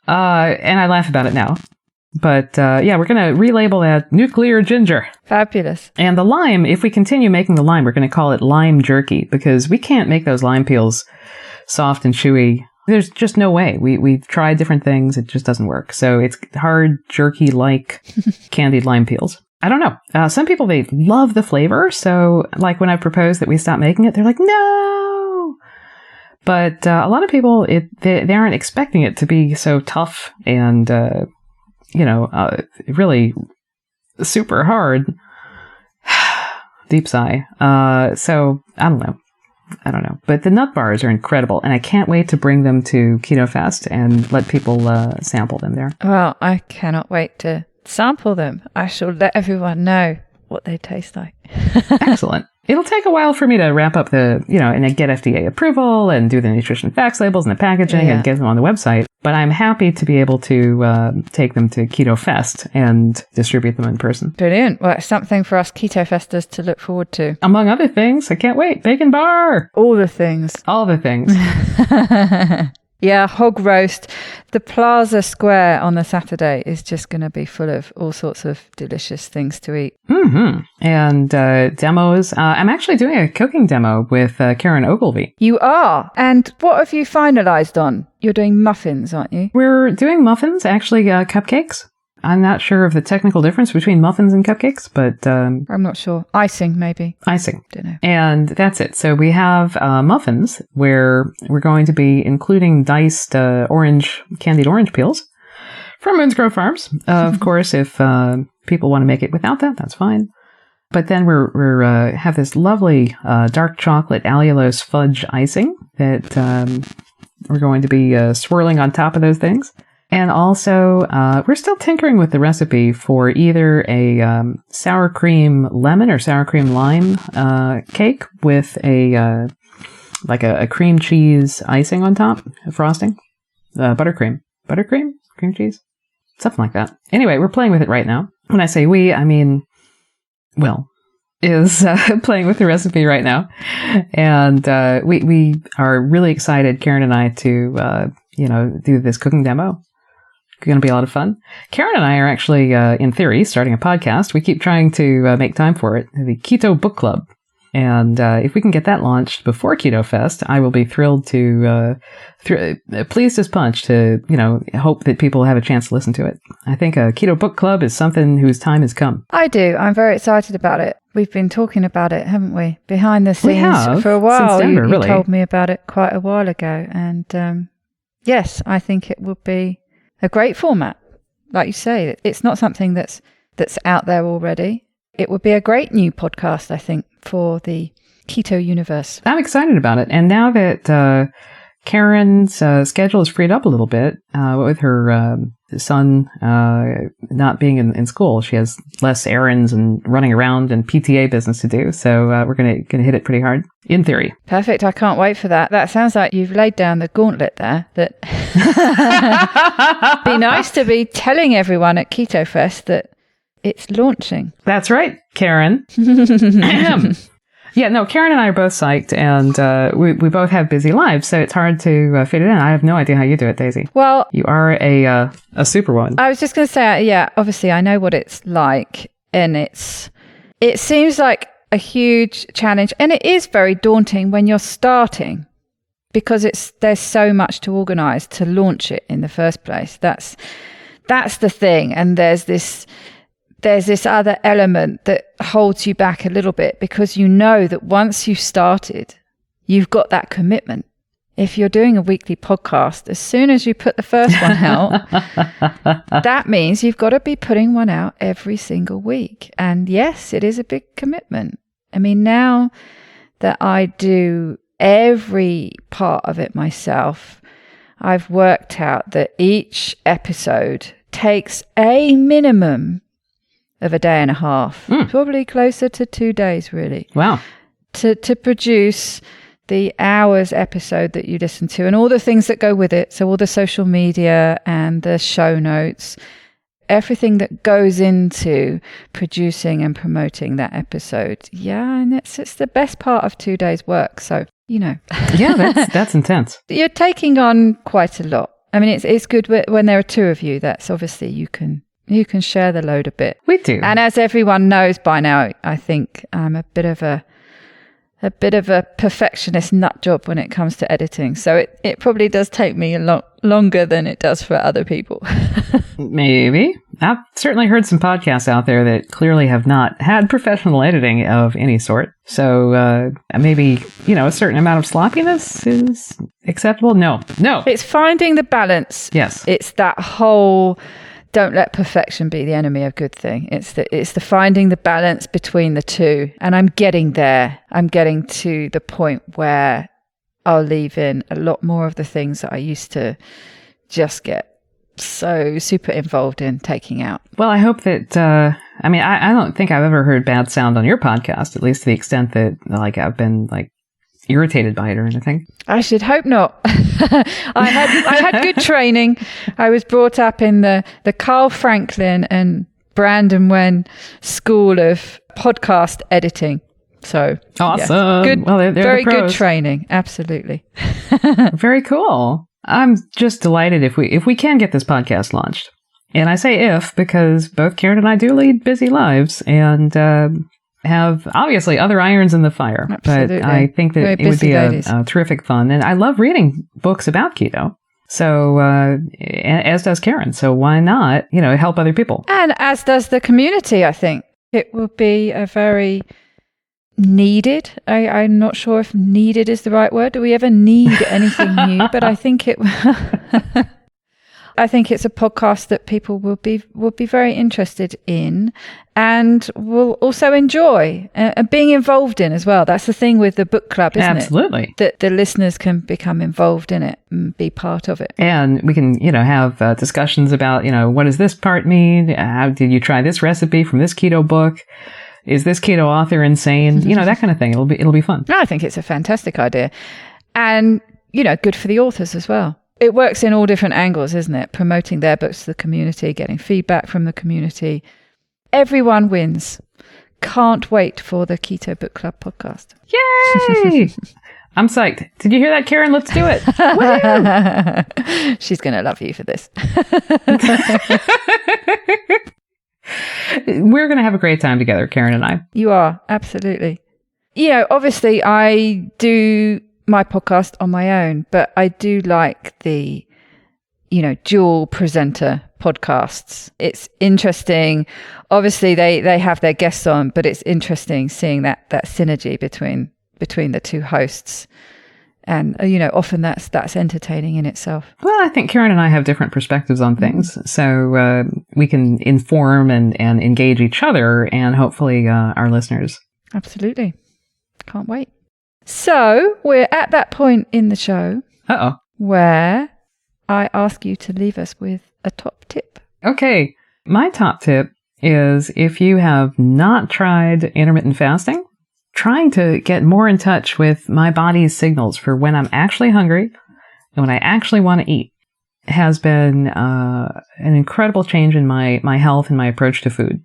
[SPEAKER 2] And I laugh about it now. But yeah, we're going to relabel that nuclear ginger.
[SPEAKER 1] Fabulous.
[SPEAKER 2] And the lime, if we continue making the lime, we're going to call it lime jerky, because we can't make those lime peels soft and chewy. There's just no way. We've tried different things. It just doesn't work. So it's hard jerky-like candied lime peels. I don't know. Some people, they love the flavor. So like when I proposed that we stop making it, they're like, no. But a lot of people, they aren't expecting it to be so tough and, really super hard. Deep sigh. So I don't know. But the nut bars are incredible, and I can't wait to bring them to Keto Fest and let people sample them there.
[SPEAKER 1] Well, I cannot wait to sample them. I shall let everyone know what they taste like.
[SPEAKER 2] Excellent. It'll take a while for me to wrap up and get FDA approval and do the nutrition facts labels and the packaging and get them on the website. But I'm happy to be able to take them to Keto Fest and distribute them in person.
[SPEAKER 1] Brilliant. Well, it's something for us Keto Festers to look forward to.
[SPEAKER 2] Among other things, I can't wait. Bacon bar.
[SPEAKER 1] All the things.
[SPEAKER 2] All the things.
[SPEAKER 1] Yeah, hog roast. The Plaza Square on the Saturday is just going to be full of all sorts of delicious things to eat.
[SPEAKER 2] Mm-hmm. And demos. I'm actually doing a cooking demo with Karen Ogilvy.
[SPEAKER 1] You are? And what have you finalized on? You're doing muffins, aren't you?
[SPEAKER 2] We're doing muffins, actually cupcakes. I'm not sure of the technical difference between muffins and cupcakes, but...
[SPEAKER 1] I'm not sure. Icing, maybe.
[SPEAKER 2] Icing.
[SPEAKER 1] Don't know.
[SPEAKER 2] And that's it. So we have muffins where we're going to be including diced candied orange peels from Moonsgrove Farms. Of course, if people want to make it without that, that's fine. But then we're have this lovely dark chocolate allulose fudge icing that we're going to be swirling on top of those things. And also, we're still tinkering with the recipe for either a sour cream lemon or sour cream lime cake with a cream cheese icing on top, frosting, buttercream, cream cheese, something like that. Anyway, we're playing with it right now. When I say we, I mean Will is playing with the recipe right now, and we are really excited, Karen and I, to do this cooking demo. Going to be a lot of fun. Karen and I are actually, in theory, starting a podcast. We keep trying to make time for it. The Keto Book Club. And if we can get that launched before Keto Fest, I will be thrilled to, pleased as punch to, hope that people have a chance to listen to it. I think a Keto Book Club is something whose time has come.
[SPEAKER 1] I do. I'm very excited about it. We've been talking about it, haven't we? Behind the scenes for a while.
[SPEAKER 2] Since Denver,
[SPEAKER 1] you told me about it quite a while ago. And yes, I think it would be a great format. Like you say, it's not something that's out there already. It would be a great new podcast, I think, for the keto universe.
[SPEAKER 2] I'm excited about it. And now that Karen's schedule is freed up a little bit, with her son not being in school, she has less errands and running around and PTA business to do. So we're gonna hit it pretty hard, in theory.
[SPEAKER 1] Perfect. I can't wait for that. That sounds like you've laid down the gauntlet there. That be nice to be telling everyone at Keto Fest that it's launching.
[SPEAKER 2] That's right, Karen. Yeah, no, Karen and I are both psyched, and we both have busy lives, so it's hard to fit it in. I have no idea how you do it, Daisy.
[SPEAKER 1] Well,
[SPEAKER 2] you are a superwoman.
[SPEAKER 1] I was just going to say, yeah, obviously I know what it's like, and it seems like a huge challenge, and it is very daunting when you're starting, because there's so much to organise to launch it in the first place. That's the thing, and there's this other element that holds you back a little bit, because you know that once you've started, you've got that commitment. If you're doing a weekly podcast, as soon as you put the first one out, that means you've got to be putting one out every single week. And yes, it is a big commitment. I mean, now that I do every part of it myself, I've worked out that each episode takes a minimum of a day and a half, probably closer to 2 days, really.
[SPEAKER 2] Wow.
[SPEAKER 1] To produce the hours episode that you listen to and all the things that go with it. So all the social media and the show notes, everything that goes into producing and promoting that episode. Yeah, and it's the best part of 2 days' work. So,
[SPEAKER 2] Yeah, that's intense.
[SPEAKER 1] You're taking on quite a lot. I mean, it's good when there are two of you. That's obviously you can share the load a bit.
[SPEAKER 2] We do.
[SPEAKER 1] And as everyone knows by now, I think I'm a bit of a perfectionist nut job when it comes to editing. So it probably does take me a lot longer than it does for other people.
[SPEAKER 2] Maybe. I've certainly heard some podcasts out there that clearly have not had professional editing of any sort. So maybe, a certain amount of sloppiness is acceptable. No.
[SPEAKER 1] It's finding the balance.
[SPEAKER 2] Yes.
[SPEAKER 1] It's that whole don't let perfection be the enemy of good thing. It's the finding the balance between the two. And I'm getting there. I'm getting to the point where I'll leave in a lot more of the things that I used to just get so super involved in taking out.
[SPEAKER 2] Well, I hope that, I don't think I've ever heard bad sound on your podcast, at least to the extent that I've been irritated by it or anything.
[SPEAKER 1] I should hope not. I had good training. I was brought up in the Carl Franklin and Brandon Wen school of podcast editing. So
[SPEAKER 2] awesome.
[SPEAKER 1] Yeah. Good,
[SPEAKER 2] well, they're
[SPEAKER 1] very
[SPEAKER 2] the pros.
[SPEAKER 1] good training. Absolutely.
[SPEAKER 2] Very cool. I'm just delighted if we can get this podcast launched. And I say if because both Karen and I do lead busy lives and have obviously other irons in the fire.
[SPEAKER 1] Absolutely.
[SPEAKER 2] But I think that it would be a terrific fun. And I love reading books about keto. So, as does Karen. So why not, help other people?
[SPEAKER 1] And as does the community, I think. It will be a very needed. I'm not sure if needed is the right word. Do we ever need anything new? But I think I think it's a podcast that people will be very interested in and will also enjoy and being involved in as well. That's the thing with the book club, isn't
[SPEAKER 2] Absolutely.
[SPEAKER 1] it? That the listeners can become involved in it and be part of it.
[SPEAKER 2] And we can, have discussions about, what does this part mean? How did you try this recipe from this keto book? Is this keto author insane? That kind of thing. It'll be fun.
[SPEAKER 1] I think it's a fantastic idea. And, good for the authors as well. It works in all different angles, isn't it? Promoting their books to the community, getting feedback from the community. Everyone wins. Can't wait for the Keto Book Club podcast.
[SPEAKER 2] Yay! I'm psyched. Did you hear that, Karen? Let's do it. Woo!
[SPEAKER 1] She's going to love you for this.
[SPEAKER 2] We're going to have a great time together, Karen and I.
[SPEAKER 1] You are, absolutely. Obviously I do my podcast on my own, but I do like the, dual presenter podcasts. It's interesting. Obviously they have their guests on, but it's interesting seeing that synergy between the two hosts. And, often that's entertaining in itself.
[SPEAKER 2] Well, I think Karen and I have different perspectives on things. So we can inform and engage each other and hopefully our listeners.
[SPEAKER 1] Absolutely. Can't wait. So we're at that point in the show where I ask you to leave us with a top tip.
[SPEAKER 2] Okay. My top tip is if you have not tried intermittent fasting, trying to get more in touch with my body's signals for when I'm actually hungry and when I actually want to eat has been an incredible change in my health and my approach to food.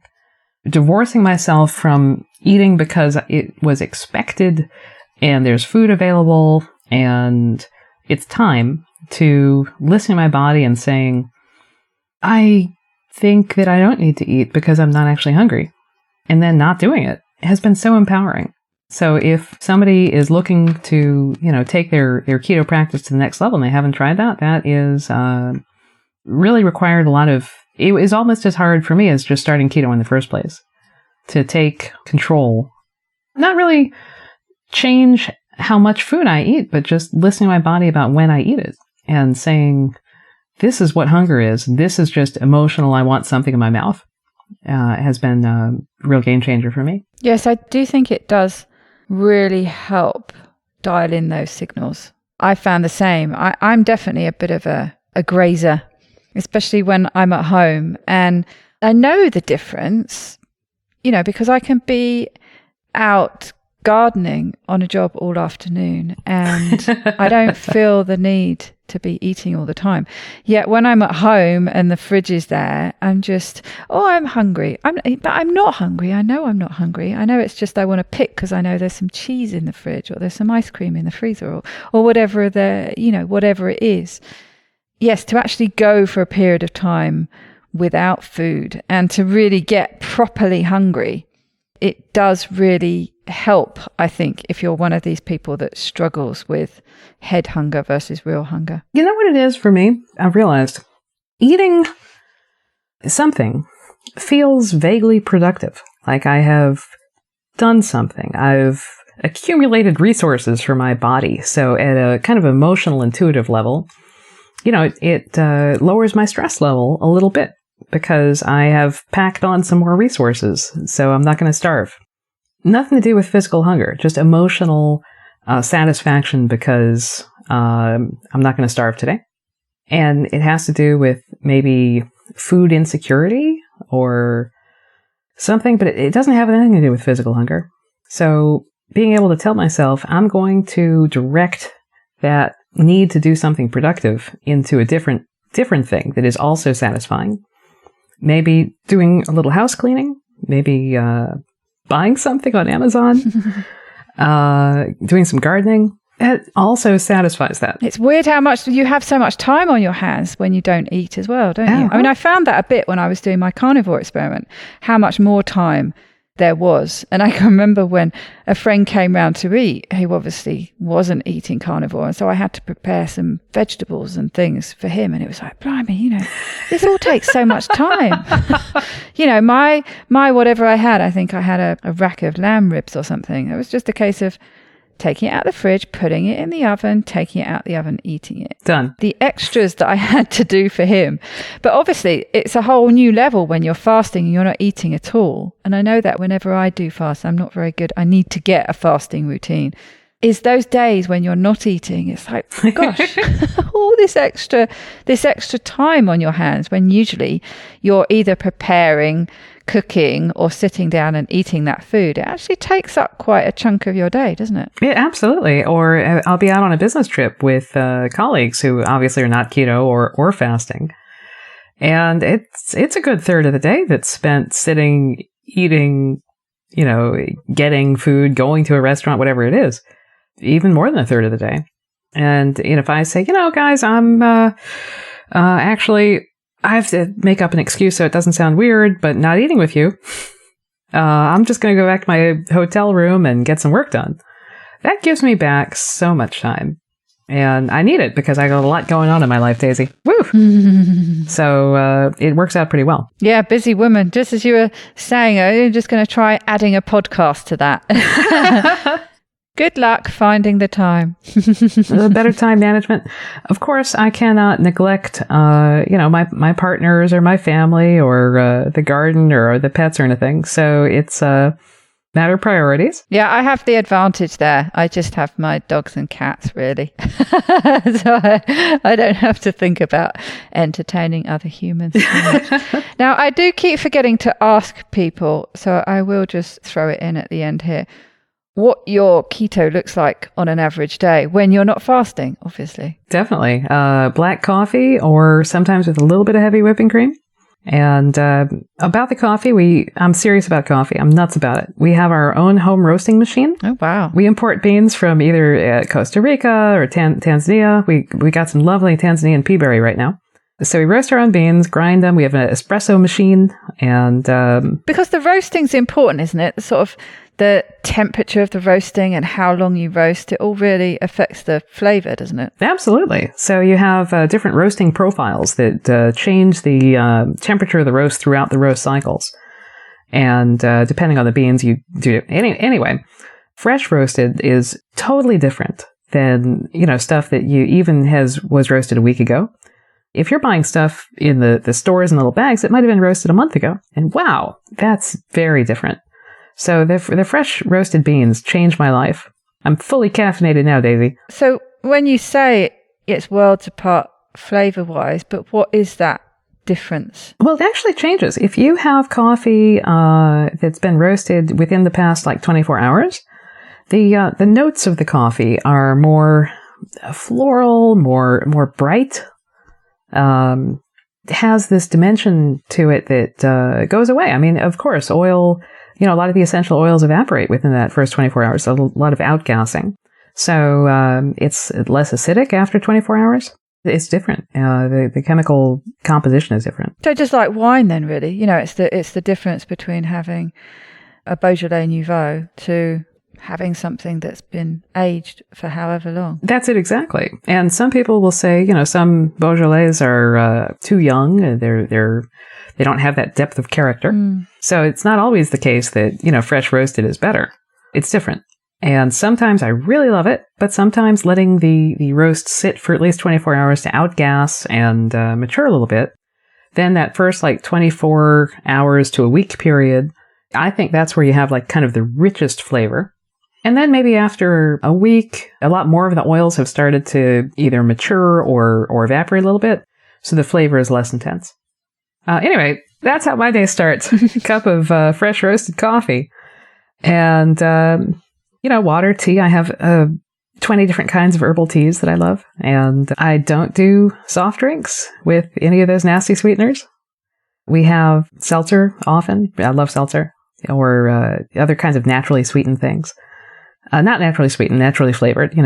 [SPEAKER 2] Divorcing myself from eating because it was expected and there's food available and it's time to listen to my body and saying, I think that I don't need to eat because I'm not actually hungry. And then not doing it has been so empowering. So if somebody is looking to, take their keto practice to the next level and they haven't tried that is really required it was almost as hard for me as just starting keto in the first place to take control. Not really change how much food I eat, but just listening to my body about when I eat it and saying, this is what hunger is. This is just emotional. I want something in my mouth. Has been a real game changer for me.
[SPEAKER 1] Yes, I do think it does really help dial in those signals. I found the same. I'm definitely a bit of a grazer, especially when I'm at home. And I know the difference, because I can be out gardening on a job all afternoon and I don't feel the need to be eating all the time. Yet when I'm at home and the fridge is there, I'm just, I'm hungry. But I'm not hungry. I know I'm not hungry. I know it's just I want to pick because I know there's some cheese in the fridge or there's some ice cream in the freezer or whatever whatever it is. Yes, to actually go for a period of time without food and to really get properly hungry, it does really help, I think, if you're one of these people that struggles with head hunger versus real hunger.
[SPEAKER 2] You know what it is for me? I've realized eating something feels vaguely productive. Like I have done something. I've accumulated resources for my body. So at a kind of emotional, intuitive level, it lowers my stress level a little bit because I have packed on some more resources. So I'm not going to starve. Nothing to do with physical hunger, just emotional satisfaction because I'm not going to starve today. And it has to do with maybe food insecurity or something, but it doesn't have anything to do with physical hunger. So being able to tell myself I'm going to direct that need to do something productive into a different thing that is also satisfying. Maybe doing a little house cleaning, maybe buying something on Amazon, doing some gardening. It also satisfies that.
[SPEAKER 1] It's weird how much you have so much time on your hands when you don't eat as well, don't you? I mean, I found that a bit when I was doing my carnivore experiment, how much more time there was. And I can remember when a friend came round to eat, who obviously wasn't eating carnivore. And so I had to prepare some vegetables and things for him. And it was like, blimey, this all takes so much time. My whatever I had, I think I had a rack of lamb ribs or something. It was just a case of taking it out of the fridge, putting it in the oven, taking it out the oven, eating it.
[SPEAKER 2] Done.
[SPEAKER 1] The extras that I had to do for him. But obviously, it's a whole new level when you're fasting and you're not eating at all. And I know that whenever I do fast, I'm not very good. I need to get a fasting routine. Is those days when you're not eating, it's like, gosh, all this extra time on your hands when usually you're either preparing, cooking or sitting down and eating that food. It actually takes up quite a chunk of your day, doesn't it?
[SPEAKER 2] Yeah, absolutely. Or I'll be out on a business trip with colleagues who obviously are not keto or fasting. And it's a good third of the day that's spent sitting, eating, getting food, going to a restaurant, whatever it is. Even more than a third of the day. And if I say, guys, I'm actually, I have to make up an excuse so it doesn't sound weird, but not eating with you. I'm just going to go back to my hotel room and get some work done. That gives me back so much time. And I need it because I got a lot going on in my life, Daisy. Woo! So it works out pretty well.
[SPEAKER 1] Yeah, busy woman. Just as you were saying, I'm just going to try adding a podcast to that. Good luck finding the time.
[SPEAKER 2] Better time management. Of course, I cannot neglect, my partners or my family or the garden or the pets or anything. So it's a matter of priorities.
[SPEAKER 1] Yeah, I have the advantage there. I just have my dogs and cats, really. So I don't have to think about entertaining other humans so much. Now, I do keep forgetting to ask people, so I will just throw it in at the end here. What your keto looks like on an average day when you're not fasting, obviously.
[SPEAKER 2] Definitely. Black coffee or sometimes with a little bit of heavy whipping cream. And about the coffee, I'm serious about coffee. I'm nuts about it. We have our own home roasting machine.
[SPEAKER 1] Oh, wow.
[SPEAKER 2] We import beans from either Costa Rica or Tanzania. We got some lovely Tanzanian peaberry right now. So we roast our own beans, grind them. We have an espresso machine. And
[SPEAKER 1] because the roasting's important, isn't it? Sort of the temperature of the roasting and how long you roast, it all really affects the flavor, doesn't it?
[SPEAKER 2] Absolutely. So you have different roasting profiles that change the temperature of the roast throughout the roast cycles. And depending on the beans you do. Anyway, fresh roasted is totally different than, stuff that was roasted a week ago. If you're buying stuff in the stores in little bags, it might have been roasted a month ago. And wow, that's very different. So the fresh roasted beans changed my life. I'm fully caffeinated now, Daisy.
[SPEAKER 1] So when you say it's worlds apart flavor-wise, but what is that difference?
[SPEAKER 2] Well, it actually changes. If you have coffee that's been roasted within the past 24 hours, the notes of the coffee are more floral, more bright. Has this dimension to it that goes away. I mean, of course, oil, a lot of the essential oils evaporate within that first 24 hours, a lot of outgassing. So it's less acidic after 24 hours. It's different. The chemical composition is different.
[SPEAKER 1] So just like wine then, really, it's the difference between having a Beaujolais Nouveau to having something that's been aged for however long.
[SPEAKER 2] That's it exactly. And some people will say, some Beaujolais are too young. They don't have that depth of character. So it's not always the case that, fresh roasted is better. It's different. And sometimes I really love it, but sometimes letting the roast sit for at least 24 hours to outgas and mature a little bit, then that first 24 hours to a week period, I think that's where you have kind of the richest flavor. And then maybe after a week, a lot more of the oils have started to either mature or evaporate a little bit, so the flavor is less intense. Anyway, that's how my day starts. A cup of fresh roasted coffee. And, water, tea. I have 20 different kinds of herbal teas that I love. And I don't do soft drinks with any of those nasty sweeteners. We have seltzer often. I love seltzer. Or other kinds of naturally sweetened things. Not naturally sweetened, naturally flavored,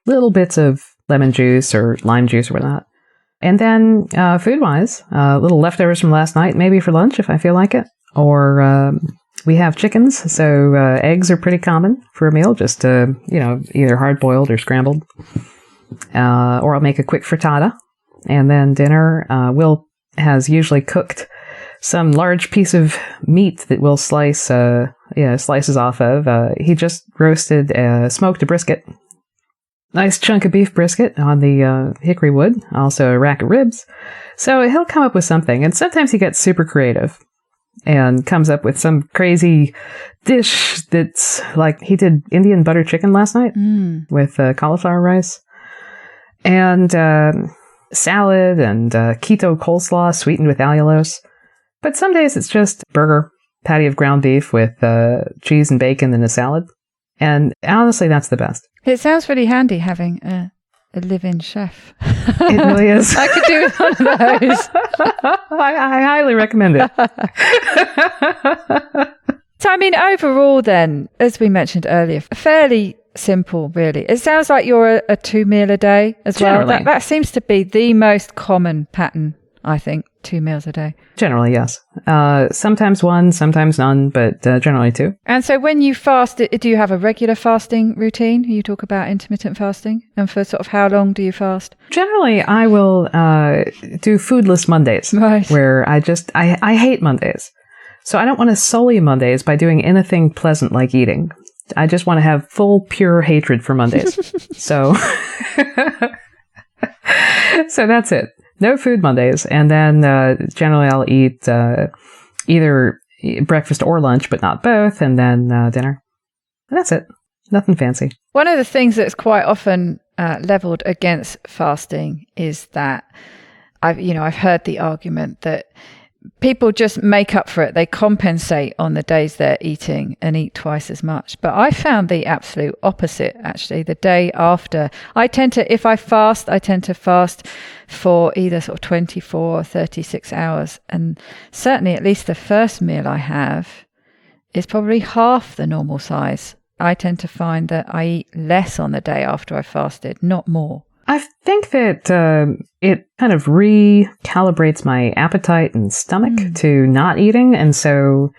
[SPEAKER 2] little bits of lemon juice or lime juice or whatnot. And then food-wise, little leftovers from last night, maybe for lunch if I feel like it. Or we have chickens, so eggs are pretty common for a meal, just, either hard-boiled or scrambled. Or I'll make a quick frittata. And then dinner, Will has usually cooked some large piece of meat that we'll slice slices off of. He just roasted, smoked a brisket. Nice chunk of beef brisket on the hickory wood. Also a rack of ribs. So he'll come up with something. And sometimes he gets super creative and comes up with some crazy dish that's he did Indian butter chicken last night with cauliflower rice. And salad and keto coleslaw sweetened with allulose. But some days it's just burger, patty of ground beef with cheese and bacon and a salad. And honestly, that's the best.
[SPEAKER 1] It sounds really handy having a live-in chef.
[SPEAKER 2] It really is.
[SPEAKER 1] I could do one of those.
[SPEAKER 2] I highly recommend it.
[SPEAKER 1] So, overall then, as we mentioned earlier, fairly simple, really. It sounds like you're a 2 meal a day as well.
[SPEAKER 2] Generally.
[SPEAKER 1] That seems to be the most common pattern, I think, 2 meals a day.
[SPEAKER 2] Generally, yes. Sometimes one, sometimes none, but generally 2.
[SPEAKER 1] And so when you fast, do you have a regular fasting routine? You talk about intermittent fasting. And for sort of how long do you fast?
[SPEAKER 2] Generally, I will do foodless Mondays.
[SPEAKER 1] Right.
[SPEAKER 2] Where I hate Mondays. So I don't want to sully Mondays by doing anything pleasant like eating. I just want to have full, pure hatred for Mondays. So that's it. No food Mondays. And then generally I'll eat either breakfast or lunch, but not both, and then dinner. And that's it. Nothing fancy.
[SPEAKER 1] One of the things that's quite often leveled against fasting is that I've heard the argument that people just make up for it. They compensate on the days they're eating and eat twice as much. But I found the absolute opposite, actually. The day after, if I fast, I tend to fast for either sort of 24 or 36 hours. And certainly at least the first meal I have is probably half the normal size. I tend to find that I eat less on the day after I fasted, not more.
[SPEAKER 2] I think that it kind of recalibrates my appetite and stomach to not eating. And so,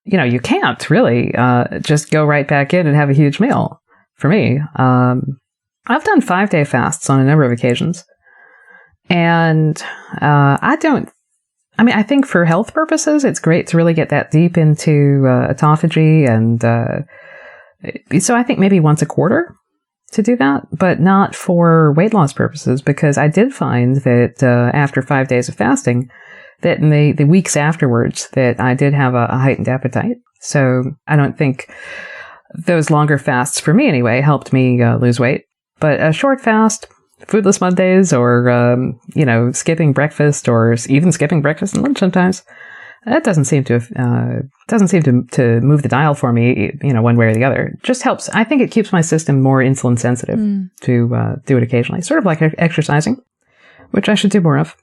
[SPEAKER 2] you can't really just go right back in and have a huge meal. For me, I've done 5-day fasts on a number of occasions. And I think for health purposes, it's great to really get that deep into autophagy. And so I think maybe once a quarter to do that, but not for weight loss purposes, because I did find that after 5 days of fasting, that in the weeks afterwards, that I did have a heightened appetite. So I don't think those longer fasts, for me anyway, helped me lose weight. But a short fast, foodless Mondays, or, skipping breakfast, or even skipping breakfast and lunch sometimes, that doesn't seem to move the dial for me, one way or the other. It just helps. I think it keeps my system more insulin sensitive to do it occasionally. Sort of like exercising, which I should do more of.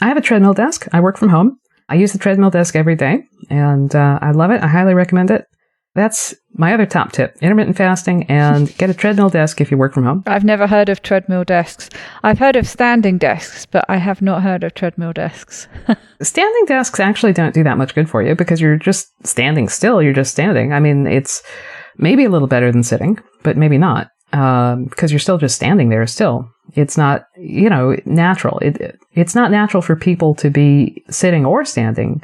[SPEAKER 2] I have a treadmill desk. I work from home. I use the treadmill desk every day, and I love it. I highly recommend it. That's my other top tip: intermittent fasting, and get a treadmill desk if you work from home.
[SPEAKER 1] I've never heard of treadmill desks. I've heard of standing desks, but I have not heard of treadmill desks.
[SPEAKER 2] Standing desks actually don't do that much good for you because you're just standing still. You're just standing. I mean, it's maybe a little better than sitting, but maybe not, because you're still just standing there still. It's not, natural. It's not natural for people to be sitting or standing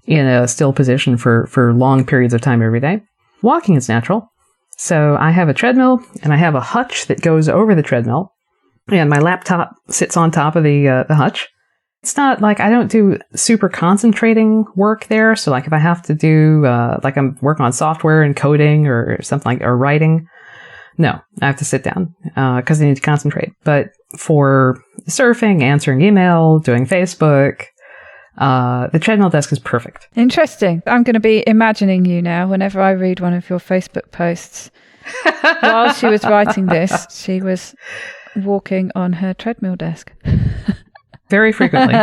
[SPEAKER 2] in a still position for long periods of time every day. Walking is natural. So I have a treadmill and I have a hutch that goes over the treadmill, and my laptop sits on top of the hutch. It's not like I don't do super concentrating work there. So like if I have to do, I'm working on software and coding or something or writing, no, I have to sit down because I need to concentrate. But for surfing, answering email, doing Facebook, the treadmill desk is perfect.
[SPEAKER 1] Interesting. I'm going to be imagining you now whenever I read one of your Facebook posts. While she was writing this, she was walking on her treadmill desk.
[SPEAKER 2] Very frequently.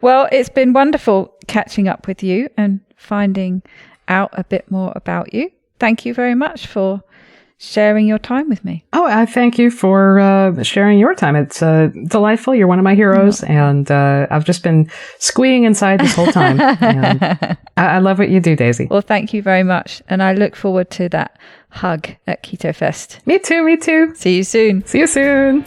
[SPEAKER 1] Well, it's been wonderful catching up with you and finding out a bit more about you. Thank you very much for sharing your time with me.
[SPEAKER 2] Oh, I thank you for sharing your time. It's delightful. You're one of my heroes, and I've just been squeeing inside this whole time. And I love what you do, Daisy.
[SPEAKER 1] Well, thank you very much, and I look forward to that hug at Keto Fest.
[SPEAKER 2] Me too, me too.
[SPEAKER 1] See you soon.
[SPEAKER 2] See you soon.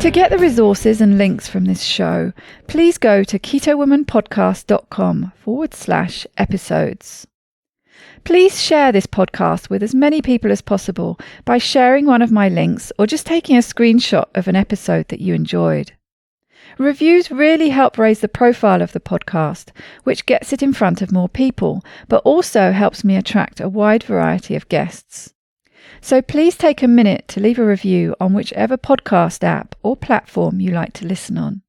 [SPEAKER 1] To get the resources and links from this show, please go to ketowomanpodcast.com/episodes. Please share this podcast with as many people as possible by sharing one of my links or just taking a screenshot of an episode that you enjoyed. Reviews really help raise the profile of the podcast, which gets it in front of more people, but also helps me attract a wide variety of guests. So please take a minute to leave a review on whichever podcast app or platform you like to listen on.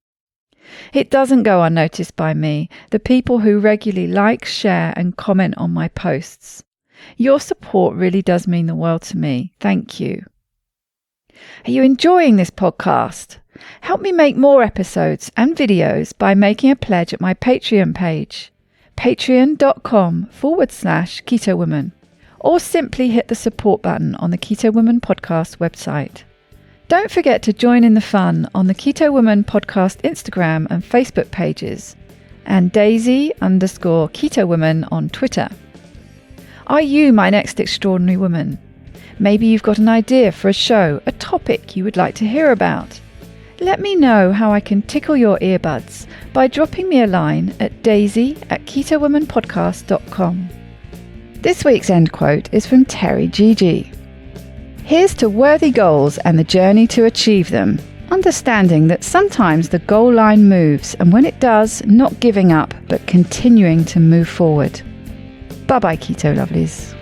[SPEAKER 1] It doesn't go unnoticed by me, the people who regularly like, share and comment on my posts. Your support really does mean the world to me. Thank you. Are you enjoying this podcast? Help me make more episodes and videos by making a pledge at my Patreon page, patreon.com/KetoWoman. Or simply hit the support button on the Keto Woman Podcast website. Don't forget to join in the fun on the Keto Woman Podcast Instagram and Facebook pages, and Daisy_Keto Woman on Twitter. Are you my next extraordinary woman? Maybe you've got an idea for a show, a topic you would like to hear about. Let me know how I can tickle your earbuds by dropping me a line at daisy@ketowomanpodcast.com. This week's end quote is from Terry Gigi. Here's to worthy goals and the journey to achieve them, understanding that sometimes the goal line moves, and when it does, not giving up, but continuing to move forward. Bye-bye, Keto Lovelies.